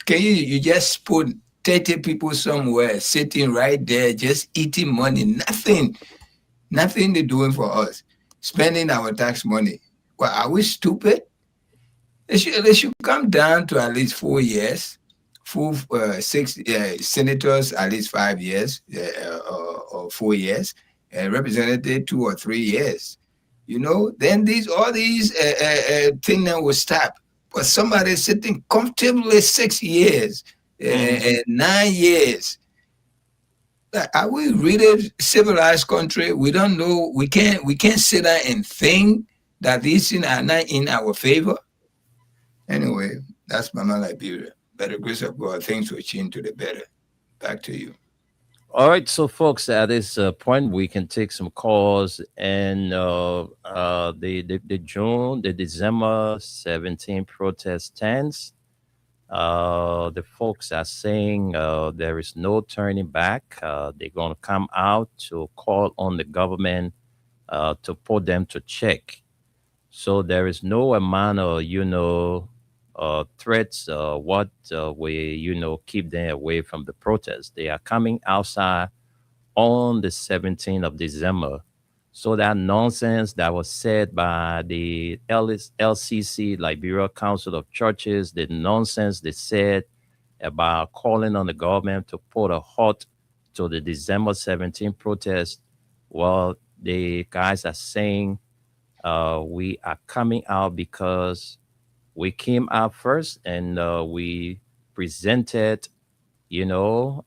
can you just put 30 people somewhere sitting right there, just eating money, nothing they're doing for us, spending our tax money. Well, are we stupid? They should come down to at least 4 years, full six senators at least 5 years or 4 years, representative 2 or 3 years. Then all these things that will stop. But somebody sitting comfortably 6 years, Mhm. 9 years. Are we really civilized country? We don't know. We can't sit there and think that these things are not in our favor. Anyway, that's Mama Liberia. By the grace of God, things will change to the better. Back to you. All right, so folks, at this point, we can take some calls, and the December 17 protest stands. The folks are saying there is no turning back. They're going to come out to call on the government to put them to check. So there is no amount of, threats, what we, keep them away from the protest. They are coming outside on the 17th of December. So that nonsense that was said by the LCC, Liberia Council of Churches, the nonsense they said about calling on the government to put a halt to the December 17th protest, well, the guys are saying we are coming out because we came out first and we presented,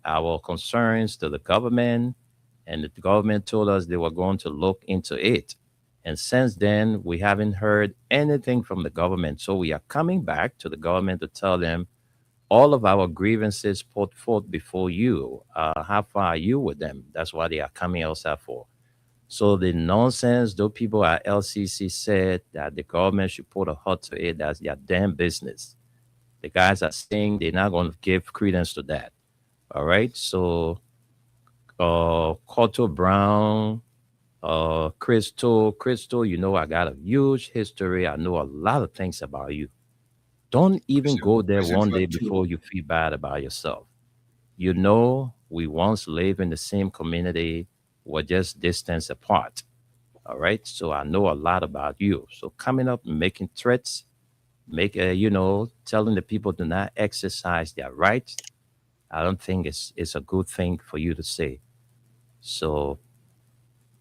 our concerns to the government, and the government told us they were going to look into it. And since then, we haven't heard anything from the government. So we are coming back to the government to tell them all of our grievances put forth before you. How far are you with them? That's what they are coming outside for. So the nonsense, those people at LCC said that the government should put a halt to it, that's their damn business. The guys are saying they're not going to give credence to that. All right. So, Cotto Brown, Crystal, I got a huge history. I know a lot of things about you. Don't even go there one Christopher day too. before you feel bad about yourself. We once lived in the same community, we're just distance apart. All right. So I know a lot about you. So coming up and making threats, telling the people to not exercise their rights, I don't think it's a good thing for you to say. So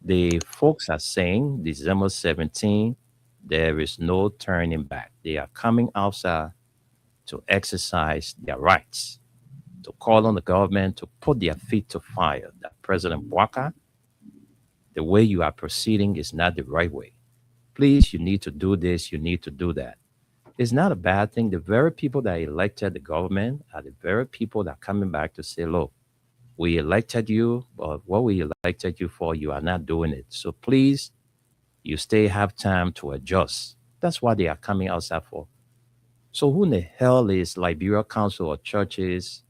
the folks are saying December 17, there is no turning back. They are coming outside to exercise their rights, to call on the government to put their feet to fire. That President Waka, the way you are proceeding is not the right way. Please, you need to do this, you need to do that. It's not a bad thing. The very people that elected the government are the very people that are coming back to say, look, we elected you, but what we elected you for, you are not doing it. So please, you stay have time to adjust. That's what they are coming outside for. So who in the hell is Liberia Council or churches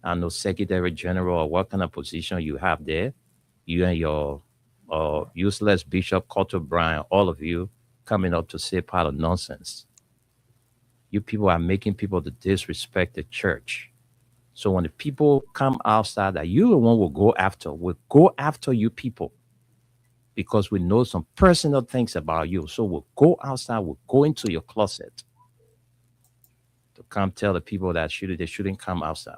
and no Secretary General or what kind of position you have there? You and your useless Bishop Cotto Bryan, all of you coming up to say part of nonsense. You people are making people to disrespect the church. So when the people come outside, that you the one will go after, will go after you people because we know some personal things about you. So we'll go outside, we'll go into your closet to come tell the people that they shouldn't come outside.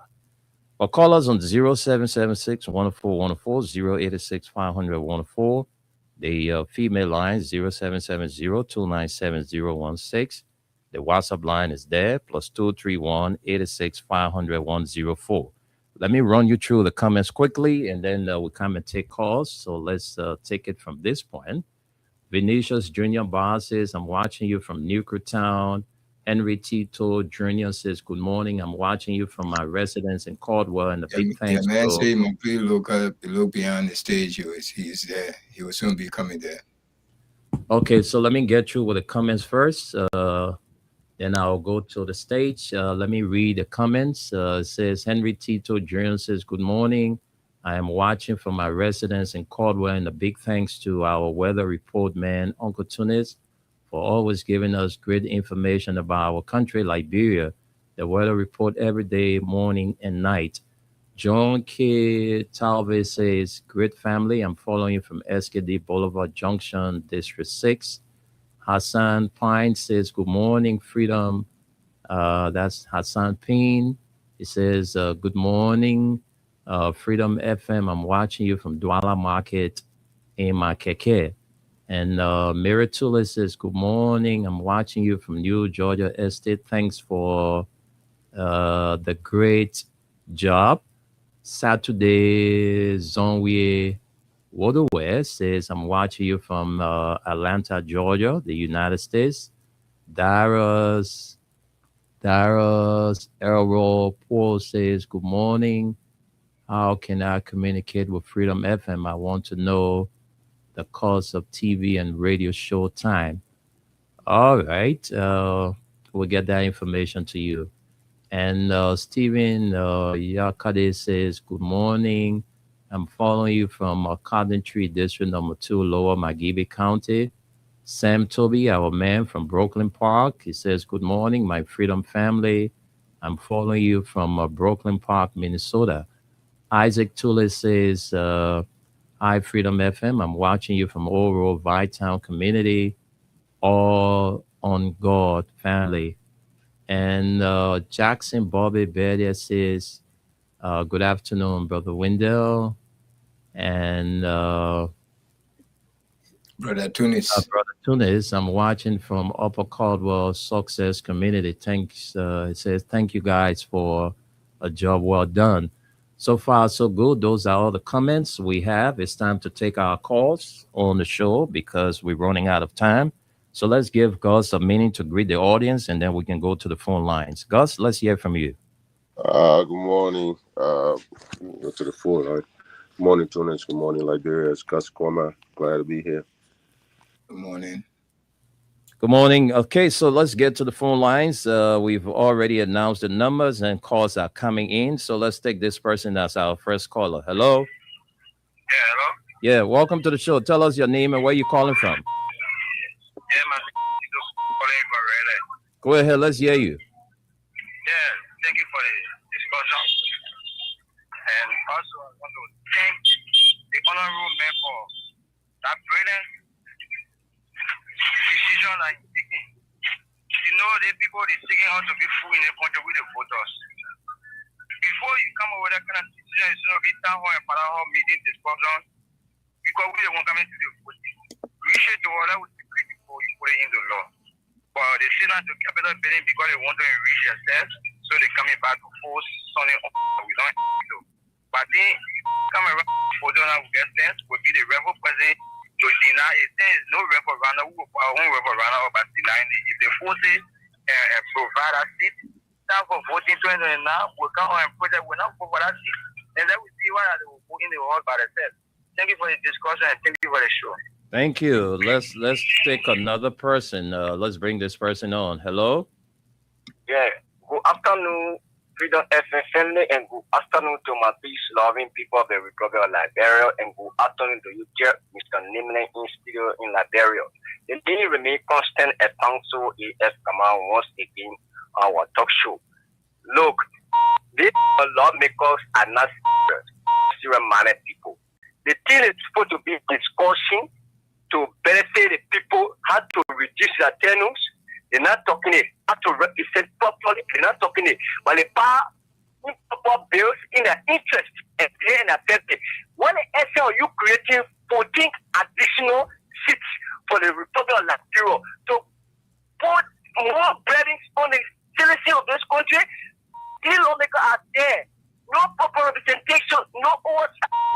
Or call us on 0776 104 086 500 104. The female line 0770 The WhatsApp line is there, plus 231 86 500 104. Let me run you through the comments quickly and then we'll come and take calls. So let's take it from this point. Vinicius Jr. Bar says, I'm watching you from Newcretown. Henry Tito Jr. says, good morning. I'm watching you from my residence in Caldwell. And a big thanks man, to... say my please look beyond the stage. He's there. He will soon be coming there. Okay, so let me get through with the comments first. Then I'll go to the stage. Let me read the comments. It says, Henry Tito Jr. says, good morning. I am watching from my residence in Caldwell, and a big thanks to our weather report man, Uncle Tunis, for always giving us great information about our country, Liberia. The weather report every day, morning and night. John K. Talve says, great family. I'm following you from SKD Boulevard Junction, District 6. Hassan Pine says, good morning, Freedom. That's Hassan Pine. He says, good morning, Freedom FM. I'm watching you from Douala Market in Makeke. And Miratula says, good morning. I'm watching you from New Georgia Estate. Thanks for the great job. Saturday, Zonwie Waterwest says, I'm watching you from Atlanta, Georgia, the United States. Dara's Errol Paul says, good morning. How can I communicate with Freedom FM? I want to know the cost of TV and radio show time. All right. We'll get that information to you. And Stephen Yakade says, good morning. I'm following you from Coventry District number 2, Lower Magibe County. Sam Toby, our man from Brooklyn Park, he says, good morning, my Freedom family. I'm following you from Brooklyn Park, Minnesota. Isaac Tullis says, hi, Freedom FM. I'm watching you from Oro, Vittown community, all on God family. And Jackson Bobby Bedia says, good afternoon, Brother Wendell. And Brother Tunis, I'm watching from Upper Caldwell Success Community. Thanks. It says, thank you guys for a job well done. So far, so good. Those are all the comments we have. It's time to take our calls on the show because we're running out of time. So let's give Gus a minute to greet the audience, and then we can go to the phone lines. Gus, let's hear from you. Good morning. Go to the phone line. Good morning, Tunis. Good morning, Liberia. It's Gus Kwama. Glad to be here. Good morning. Good morning. Okay, so let's get to the phone lines. We've already announced the numbers and calls are coming in. So let's take this person as our first caller. Hello? Yeah, hello? Yeah, welcome to the show. Tell us your name and where you're calling from. Yeah, my name is calling from Raleigh. Go ahead, let's hear you. Yeah, thank you for the discussion. And also, I want to thank the honorable man for that brilliant decision that he's taking. You know, the people they're taking out to be full in the country with the voters. Before you come over that kind of decision, it's going to be town hall and para hall meeting discussion because we don't want coming to the voting. We should do all that with the before you put it in the law. But they say not to capital bidding because they want to enrich themselves, so they're coming back to force something we don't do. But then, come around for donor who get sense will be the rebel president to deny it. There is no rebel runner who will put our own rebel runner up by denying it. If they force it and provide a seat, time for voting 2029, we'll come on and project, we'll not vote for that seat. And then we see why they will vote in the hall by themselves. Thank you for the discussion and thank you for the show. Thank you. Let's take another person. Let's bring this person on. Hello? Yeah. Good afternoon, Freedom FM family, and good afternoon to my peace-loving people of the Republic of Liberia, and good afternoon to you, dear Mr. Nimene in studio in Liberia. The day remain constant at Council AF Command once again on our talk show. Look, these lawmakers are not serious-minded people. The thing is supposed to be discussion to benefit the people, how to reduce their tenures. They're not talking it, how to represent properly. They're not talking it. But they pass improper bills in their interest and play and affect it. When are you creating 14 additional seats for the Republic of Liberia to put more burdens on the citizens of this country? These lawmakers are there. no proper representation, no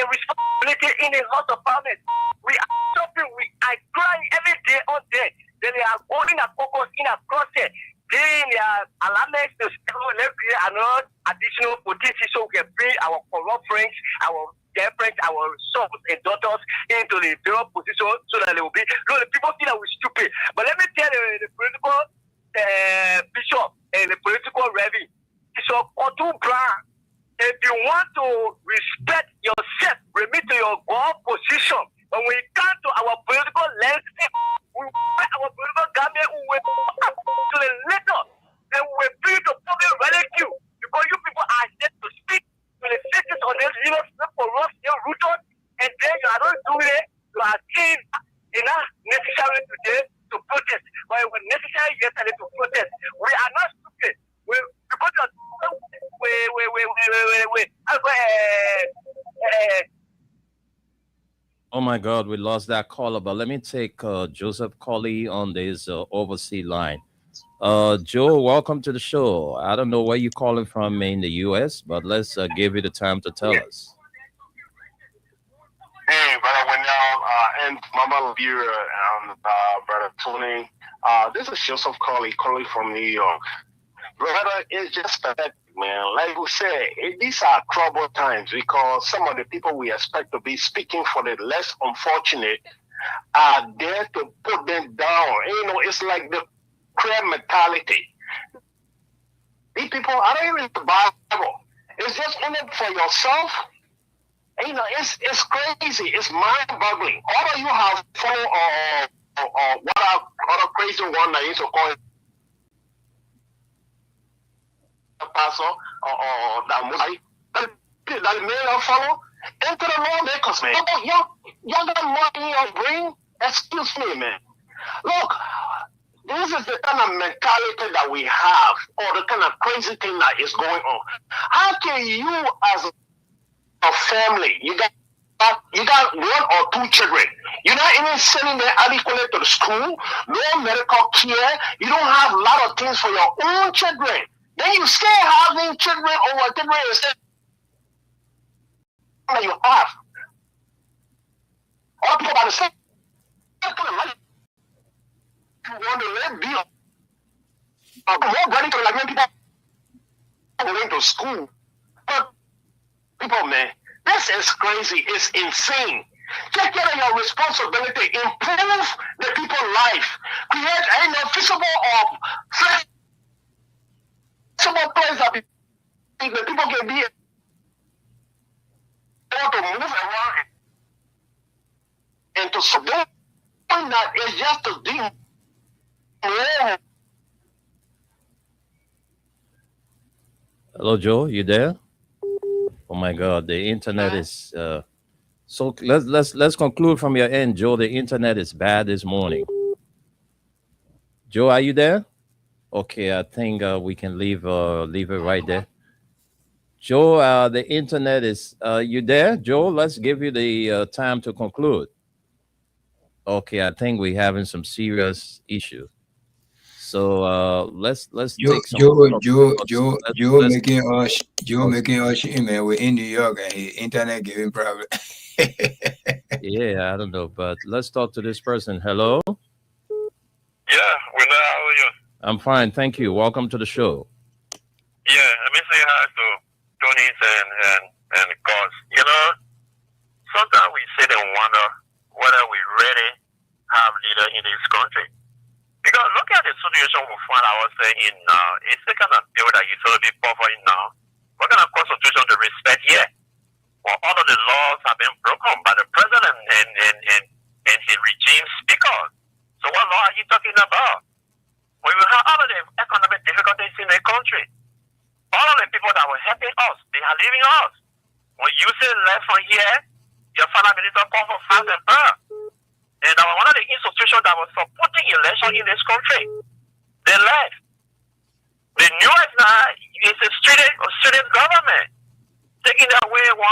responsibility in the House of Parliament. We are suffering, we are crying every day on day. They are holding a focus in a process. Doing their alarmness to create another additional potency so we can bring our corrupt friends, our girlfriends, our sons and daughters into the various position so that they will be. No, the people think that we're stupid. But let me tell you, the political bishop and the political reverend, Bishop Otto Brown, if you want to respect yourself, remit to your God position. When we come to our political landscape, we wear our political garment, we will to the letter, and we will bring to public rescue because you people are here to speak to the faces of the leaders for us, your rooters, and then you are not doing it. You are saying enough necessary today to protest, but it was necessary yesterday to protest. We are not stupid. Because of Oh my God, we lost that caller, but let me take Joseph Colley on this overseas line. Joe, welcome to the show. I don't know where you're calling from in the U.S., but let's give you the time to tell us. Hey, brother Wendell, and Mama Liberia, and brother Tony. This is Joseph Colley from New York. Brother, it's just pathetic, man. Like we said, these are troubled times because some of the people we expect to be speaking for the less unfortunate are there to put them down. You know, it's like the prayer mentality. These people are not even the Bible. It's just only for yourself. You know, it's crazy. It's mind-boggling. All of you have followed what other crazy one that used to call it pastor or that may follow into the lawmakers, man. Y'all got money in your brain? Excuse me, man. Look, this is the kind of mentality that we have, or the kind of crazy thing that is going on. How can you, as a family, you got one or two children, you're not even sending them adequately to the school, no medical care, you don't have a lot of things for your own children. Then you still having children or whatever that you have. All people are the same. You want to let be more running to like when people are going to school. But people, man, this is crazy. It's insane. Take care of your responsibility. Improve the people's life. Create a visible or flexible place that the people can be able to move around and to support that is just to do more. Hello, Joe, you there? Oh my God, the internet is so let's conclude from your end, Joe. The internet is bad this morning. Joe, are you there? Okay, I think we can leave it right there. Joe, the internet is you there, Joe? Let's give you the time to conclude. Okay, I think we're having some serious issues. So let's take some. Joe making us email. We're in New York and his internet giving problem. Yeah, I don't know, but let's talk to this person. Hello. Yeah, Willa, how are you? I'm fine, thank you. Welcome to the show. Yeah, let me say hi to Tony and Cos. You know, sometimes we sit and wonder whether we really have leaders in this country. Because look at the situation we find ourselves in now. It's the kind of bill that you totally poverty now. What kind of constitution to respect here? Well, all of the laws have been broken by the president and his regime speakers. So what law are you talking about? When we have all of the economic difficulties in the country, all of the people that were helping us, they are leaving us. When you say left from here, your father minister called for fast and burn. And one of the institutions that was supporting election in this country, they left. The newest now is a student government, taking away 149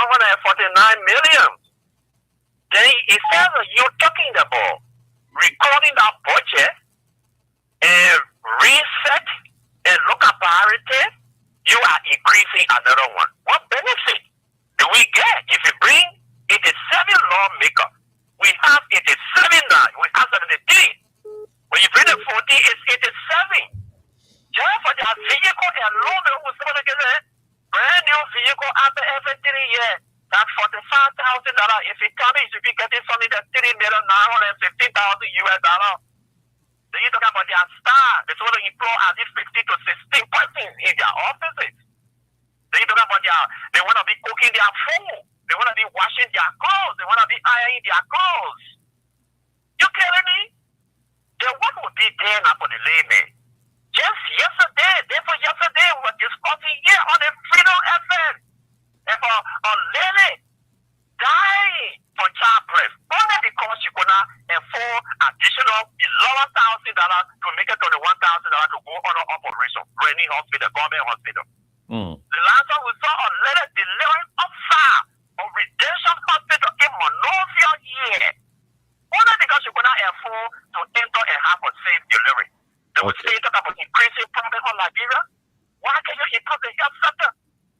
million. Then instead of you talking about recording that budget and reset and look at priority, you are increasing another one. What benefit They want to employ at least 15 to 16 persons in their offices. They talk about they want to be cooking their food. They want to be washing their clothes. They want to be ironing their clothes. You killing me? Then what would be there now for the layman? Just yesterday, we were discussing here on the Freedom FM. If a lady died for childbirth, only because she could not afford additional $11,000 to make it $21,000 to go on an operation, Rennie Hospital, government hospital. The last time we saw a lady delivering outside of Redemption Hospital in Monrovia here, only because she could not afford to enter and have a safe delivery. They would say talk about increasing problem on Liberia. Why can't you improve the health sector?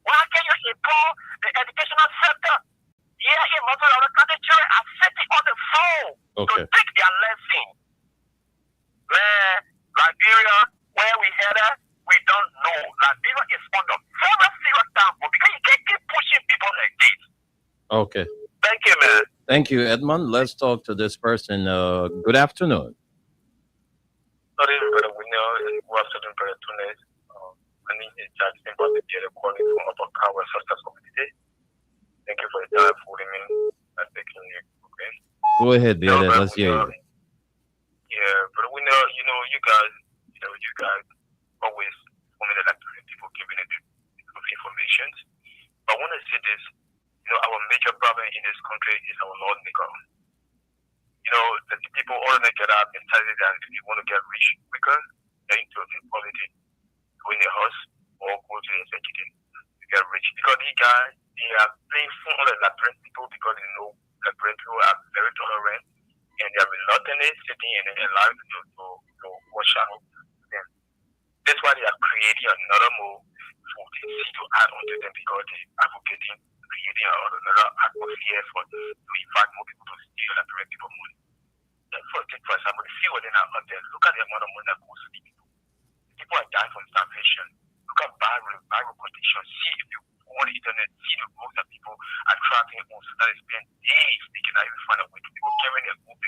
Why can't you improve the educational sector? Here in most of the country, children are sitting on the phone to take their lesson. Where Liberia, where we headed, we don't know. Liberia is on the very serious downfall because you can't keep pushing people like this. Okay. Thank you, man. Thank you, Edmund. Let's talk to this person. Good afternoon. Sorry, brother, we know we have certain brother Tunes. I need a charge in particular calling from Upper Power Sisters Community. Thank you for the time for me and taking you. Okay. Go ahead, brother. Let's hear you. Yeah, but we know, you guys always formulate like people giving it information. But I want to say this, our major problem in this country is our lawmaker. The people all they get up and tell you that if you want to get rich quicker, they're into politics. Go in the house or go to the executive to get rich. Because these guys, they are playing fun on the Liberian people because they know Liberian people are very tolerant and they are reluctantly sitting and allowing to watch out them. That's why they are creating another move for the city to add on to them because they are advocating creating another atmosphere to invite more people to steal Liberian people money. For example, the few of them are out there. Look at the amount of money that goes to these people. People are dying from starvation. Look at viral conditions. See if you go on the internet, see the groups that people are traveling on. So that is spend days thinking that you find a way to people carrying their group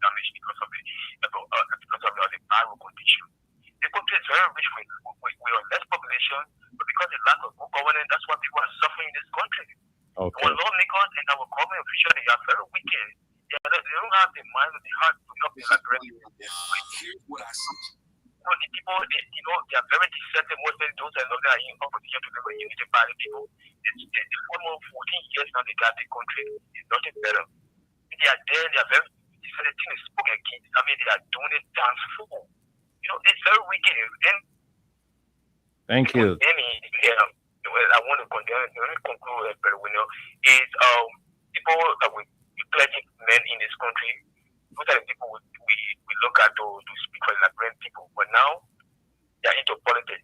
damage because of the viral condition. The country is very rich with less population, but because of the lack of good governance, that's why people are suffering in this country. Okay. Our lawmakers and our government officials, they are very wicked. They don't have the mind or the heart to help the Liberian people. Here's what I see. The people, they are very deceptive. Most of those that are in opposition to the unity party people, it's almost 14 years now they got the country. It's nothing better. They are there, they are very, so the thing is spoken against. I mean, they are doing it dance full. It's very wicked. And thank you. I want to conclude, but is people that we pledging men in this country, those are the people we look at to speak for the Liberian people. But now, they are into politics.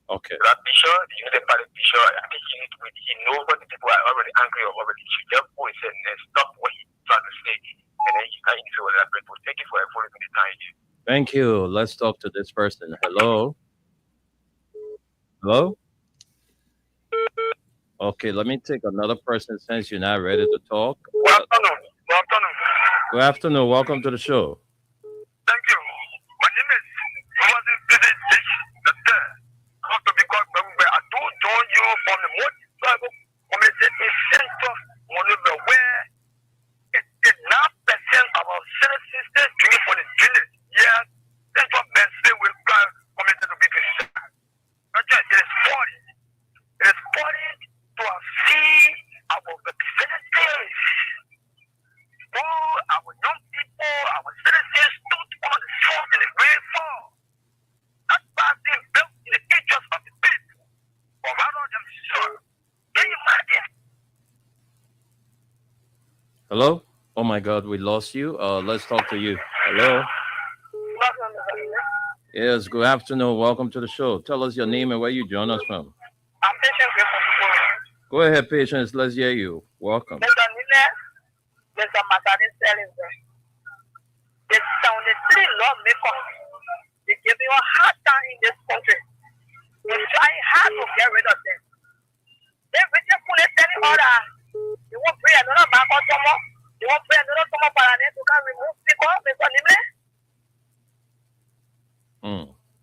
Okay. That Bishop, the United Party Bishop, I think he knows what the people are already angry or already. He just go and stop what he's trying to say. And then he's not into the Liberian people. Thank you for affording me the time. Thank you. Let's talk to this person. Hello? Hello? Okay, let me take another person since you're not ready to talk. Good afternoon. Good afternoon. Good afternoon. Welcome to the show. Thank you. My name is Wasn't Busy Dish the Third. I do join you from the motorcycle community in Central Monrovia where 89% of our citizens stay doing for the village. Yeah, Central Medicine will community to be concerned. It is 40. It is 40 to see our representatives. Our young people, our citizens stood on the front in the rainfall. That's why they built in the interest of the people. Or rather themselves. Can you imagine? Hello? Oh my God, we lost you. Let's talk to you. Hello? Yes, good afternoon. Welcome to the show. Tell us your name and where you join us from. I'm Patience. Go ahead, Patience. Let's hear you. Welcome. Mr. Matadin selling them. They sounded three lawmakers. They give you a hard time in this country. They're trying hard to get rid of them. They just put a standing order. They won't bring another man or someone. They won't bring another someone for an end to can remove people.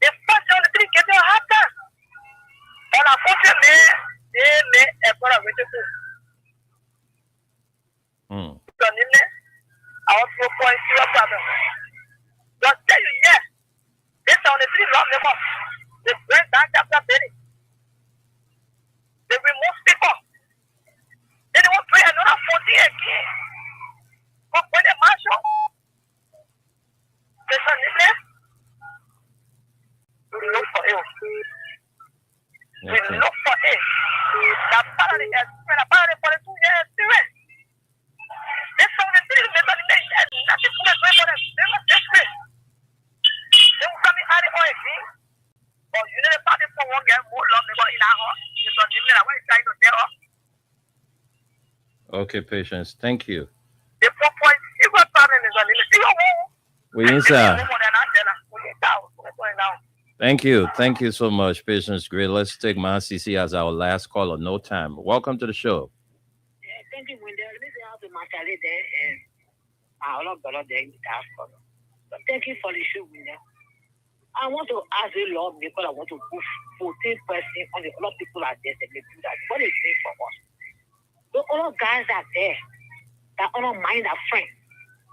They I was 4.0 brother. Just tell you, yeah. This on the 3 long level. They went down chapter 30. They remove people. Then they will pray another 40 again. But when they march up, there's a name. We look for it. We look for it. The party is when a party for the 2 years. This on the 3 level. That's the 2 years. They must just pray. They will come in and oil again. But you know the party for one get more love than in our house. It's on the middle. What is trying to tell us? Okay, Patience. Thank you. The 4.0 problem is on the middle. We inside. Thank you. Thank you so much, Patience. Great. Let's take my CC as our last caller. No time. Welcome to the show. Thank you, Wendell. Let me say how to master it there and I will not bother them with that. But thank you for the show, Wendell. I want to ask you, Lord, because I want to push 14% on the a lot of people are there that they do that. What is it for us? The other guys are there that are not mind our friends.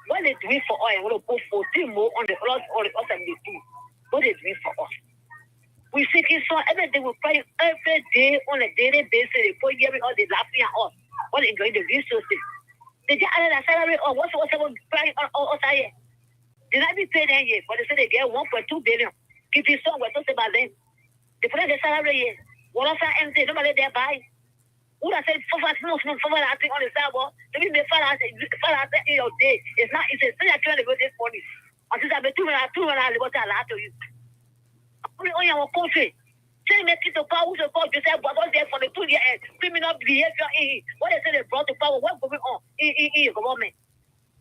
What they doing for us? I want to put 14 more on the lot or the other they do. What they doing for us? We see this song every day. We pray every day on a daily basis. They put hearing all the laughing at us. What they enjoying the resources. They get added a salary or what's crying on us here. Did I be paid then yet? But they say they get 1.2 billion. Keep this song, we're talking about them. They put the salary here. What else I empty? Nobody there buy. Who I said for that on the sidewalk? Let me fall out in your day. It's not, it's a thing I trying to go this morning. Until I've been 2 minutes, what I lie to you. Only on your country. Say make it to power to call yourself, but all there for the 2 year criminal behavior in what they say they brought to power, what's going on in government.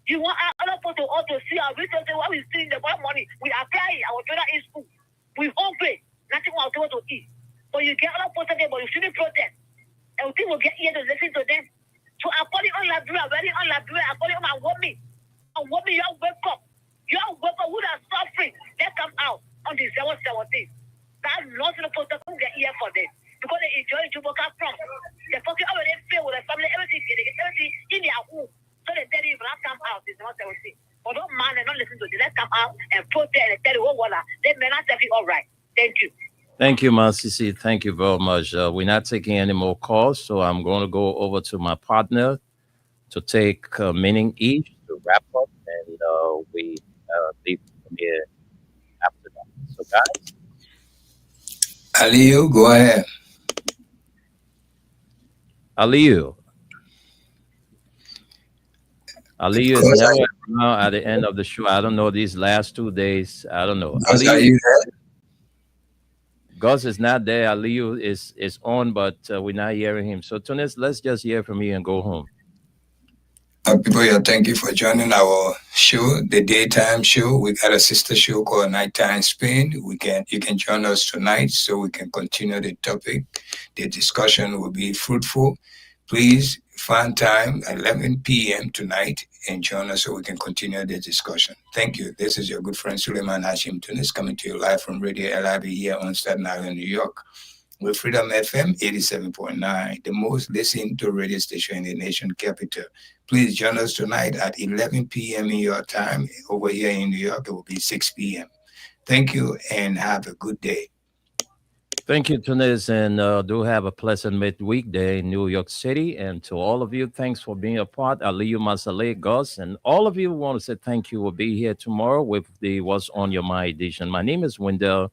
You want other people to also see our resources, what we see in the money. We apply our children in school. We hungry, nothing we are able to eat. So you get other people there, but you shouldn't protest. And we think we'll get here to listen to them. So according on Liberia, very on Liberia, according on my woman, you all wake up. You all wake up who are suffering. They come out on the 017. That's not supposed to get here for them. Because they enjoy Juboka from. They fucking already feel with the family, everything in their home. So they tell you, let's come out, it's not 17. But don't mind and don't listen to them. Let's come out and protest and tell you, oh, voila. They may not tell you, all right. Thank you. Thank you, Masisi. Thank you very much. We're not taking any more calls, so I'm going to go over to my partner to take a minute each to wrap up, and we leave from here after that. So, guys. Aliyu, go ahead. Aliyu is never around at the end of the show. I don't know these last 2 days. I don't know. Aliyu, Gus is not there. Aliyu is on, but we're not hearing him. So, Tunis, let's just hear from you and go home. People here, thank you for joining our show, the daytime show. We got a sister show called Nighttime Spain. You can join us tonight so we can continue the topic. The discussion will be fruitful. Please find time at 11 p.m. tonight and join us so we can continue the discussion. Thank you. This is your good friend Suleiman Hashim Tunis coming to you live from Radio LIB here on Staten Island, New York. With Freedom FM 87.9, the most listened to radio station in the nation capital. Please join us tonight at 11 p.m. in your time. Over here in New York, it will be 6 p.m. Thank you and have a good day. Thank you, Tunis, and do have a pleasant midweek day in New York City. And to all of you, thanks for being a part. Aliyu Masale, Gus, and all of you want to say thank you. We'll be here tomorrow with the What's on Your Mind edition. My name is Wendell.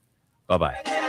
Bye-bye.